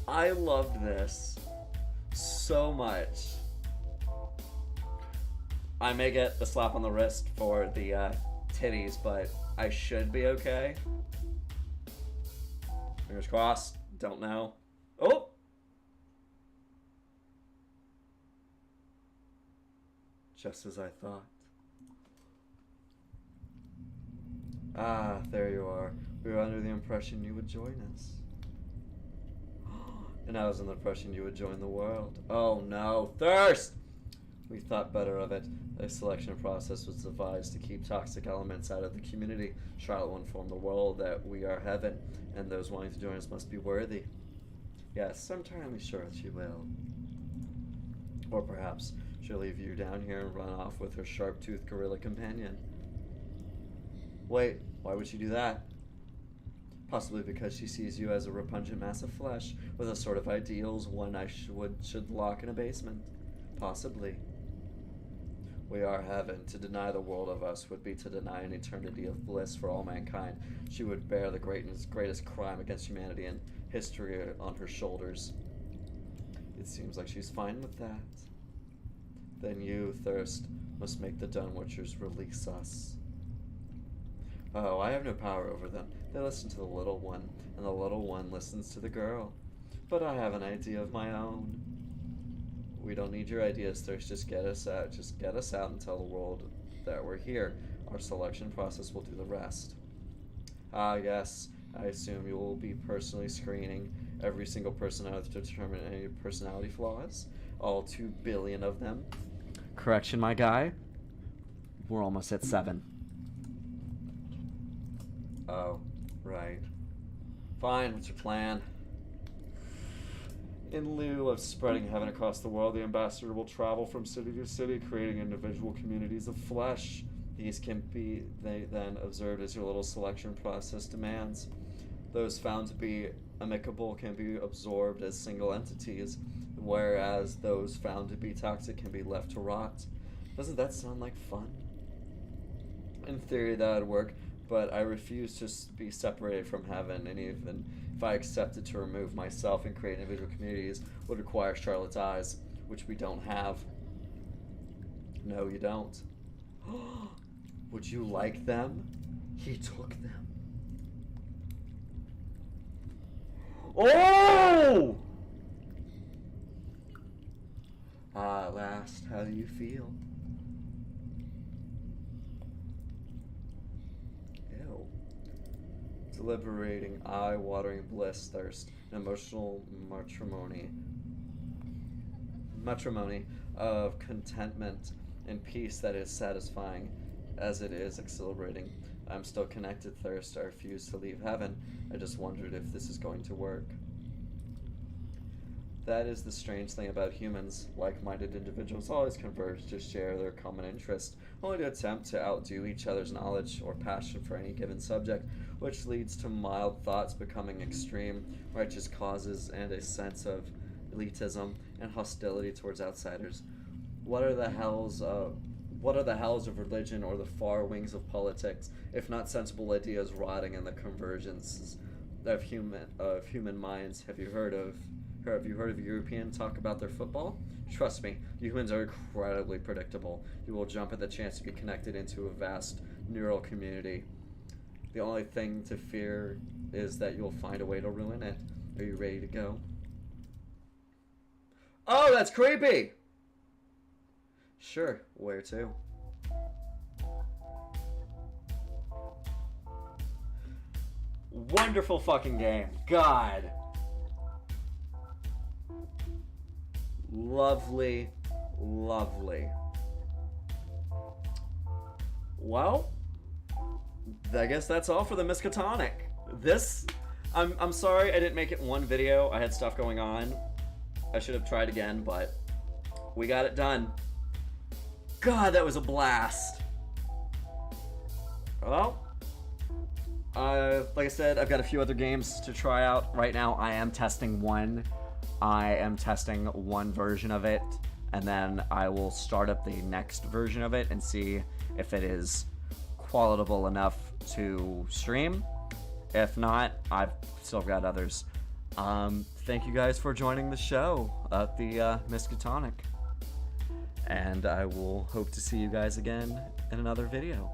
I loved this so much. I may get a slap on the wrist for the titties, but I should be okay. Fingers crossed. Don't know. Oh! Just as I thought. Ah, there you are. We were under the impression you would join us. And I was under the impression you would join the world. Oh no, thirst! We thought better of it. A selection process was devised to keep toxic elements out of the community. Charlotte will inform the world that we are heaven, and those wanting to join us must be worthy. Yes, I'm entirely sure she will. Or perhaps she'll leave you down here and run off with her sharp-toothed gorilla companion. Wait, why would she do that? Possibly because she sees you as a repugnant mass of flesh, with a sort of ideals one I should lock in a basement. Possibly. We are heaven. To deny the world of us would be to deny an eternity of bliss for all mankind. She would bear the greatest crime against humanity in history on her shoulders. It seems like she's fine with that. Then you, Thirst, must make the Dunwitchers release us. Oh, I have no power over them. They listen to the little one, and the little one listens to the girl. But I have an idea of my own. We don't need your ideas, Thirst. Just get us out. Just get us out and tell the world that we're here. Our selection process will do the rest. Ah, yes. I assume you will be personally screening every single person out to determine any personality flaws. All 2 billion of them. Correction, my guy. We're almost at 7. Oh, right. Fine, what's your plan? In lieu of spreading heaven across the world, the ambassador will travel from city to city, creating individual communities of flesh. These can be then observed as your little selection process demands. Those found to be amicable can be absorbed as single entities, whereas those found to be toxic can be left to rot. Doesn't that sound like fun? In theory, that would work, but I refuse to be separated from heaven, and even If I accepted to remove myself and create individual communities, would require Charlotte's eyes, which we don't have. No, you don't. Would you like them? He took them. Oh! Ah, at last, how do you feel? Ew. Deliberating, eye-watering bliss, thirst, and emotional matrimony of contentment and peace that is satisfying as it is exhilarating. I'm still connected, thirst. I refuse to leave heaven. I just wondered if this is going to work. That is the strange thing about humans. Like-minded individuals always converge to share their common interest, only to attempt to outdo each other's knowledge or passion for any given subject, which leads to mild thoughts becoming extreme, righteous causes, and a sense of elitism and hostility towards outsiders. What are the hells of religion or the far wings of politics, if not sensible ideas rotting in the convergences of human minds? Have you heard of Europeans talk about their football? Trust me, humans are incredibly predictable. You will jump at the chance to be connected into a vast neural community. The only thing to fear is that you'll find a way to ruin it. Are you ready to go? Oh, that's creepy! Sure, where to? Wonderful fucking game. God. Lovely, lovely. Well, I guess that's all for the Miskatonic. I'm sorry I didn't make it in one video. I had stuff going on. I should have tried again, but we got it done. God, that was a blast. Well, like I said, I've got a few other games to try out. Right now, I am testing one. I am testing one version of it, and then I will start up the next version of it and see if it is qualitable enough to stream. If not, I've still got others. Thank you guys for joining the show at the Miskatonic. And I will hope to see you guys again in another video.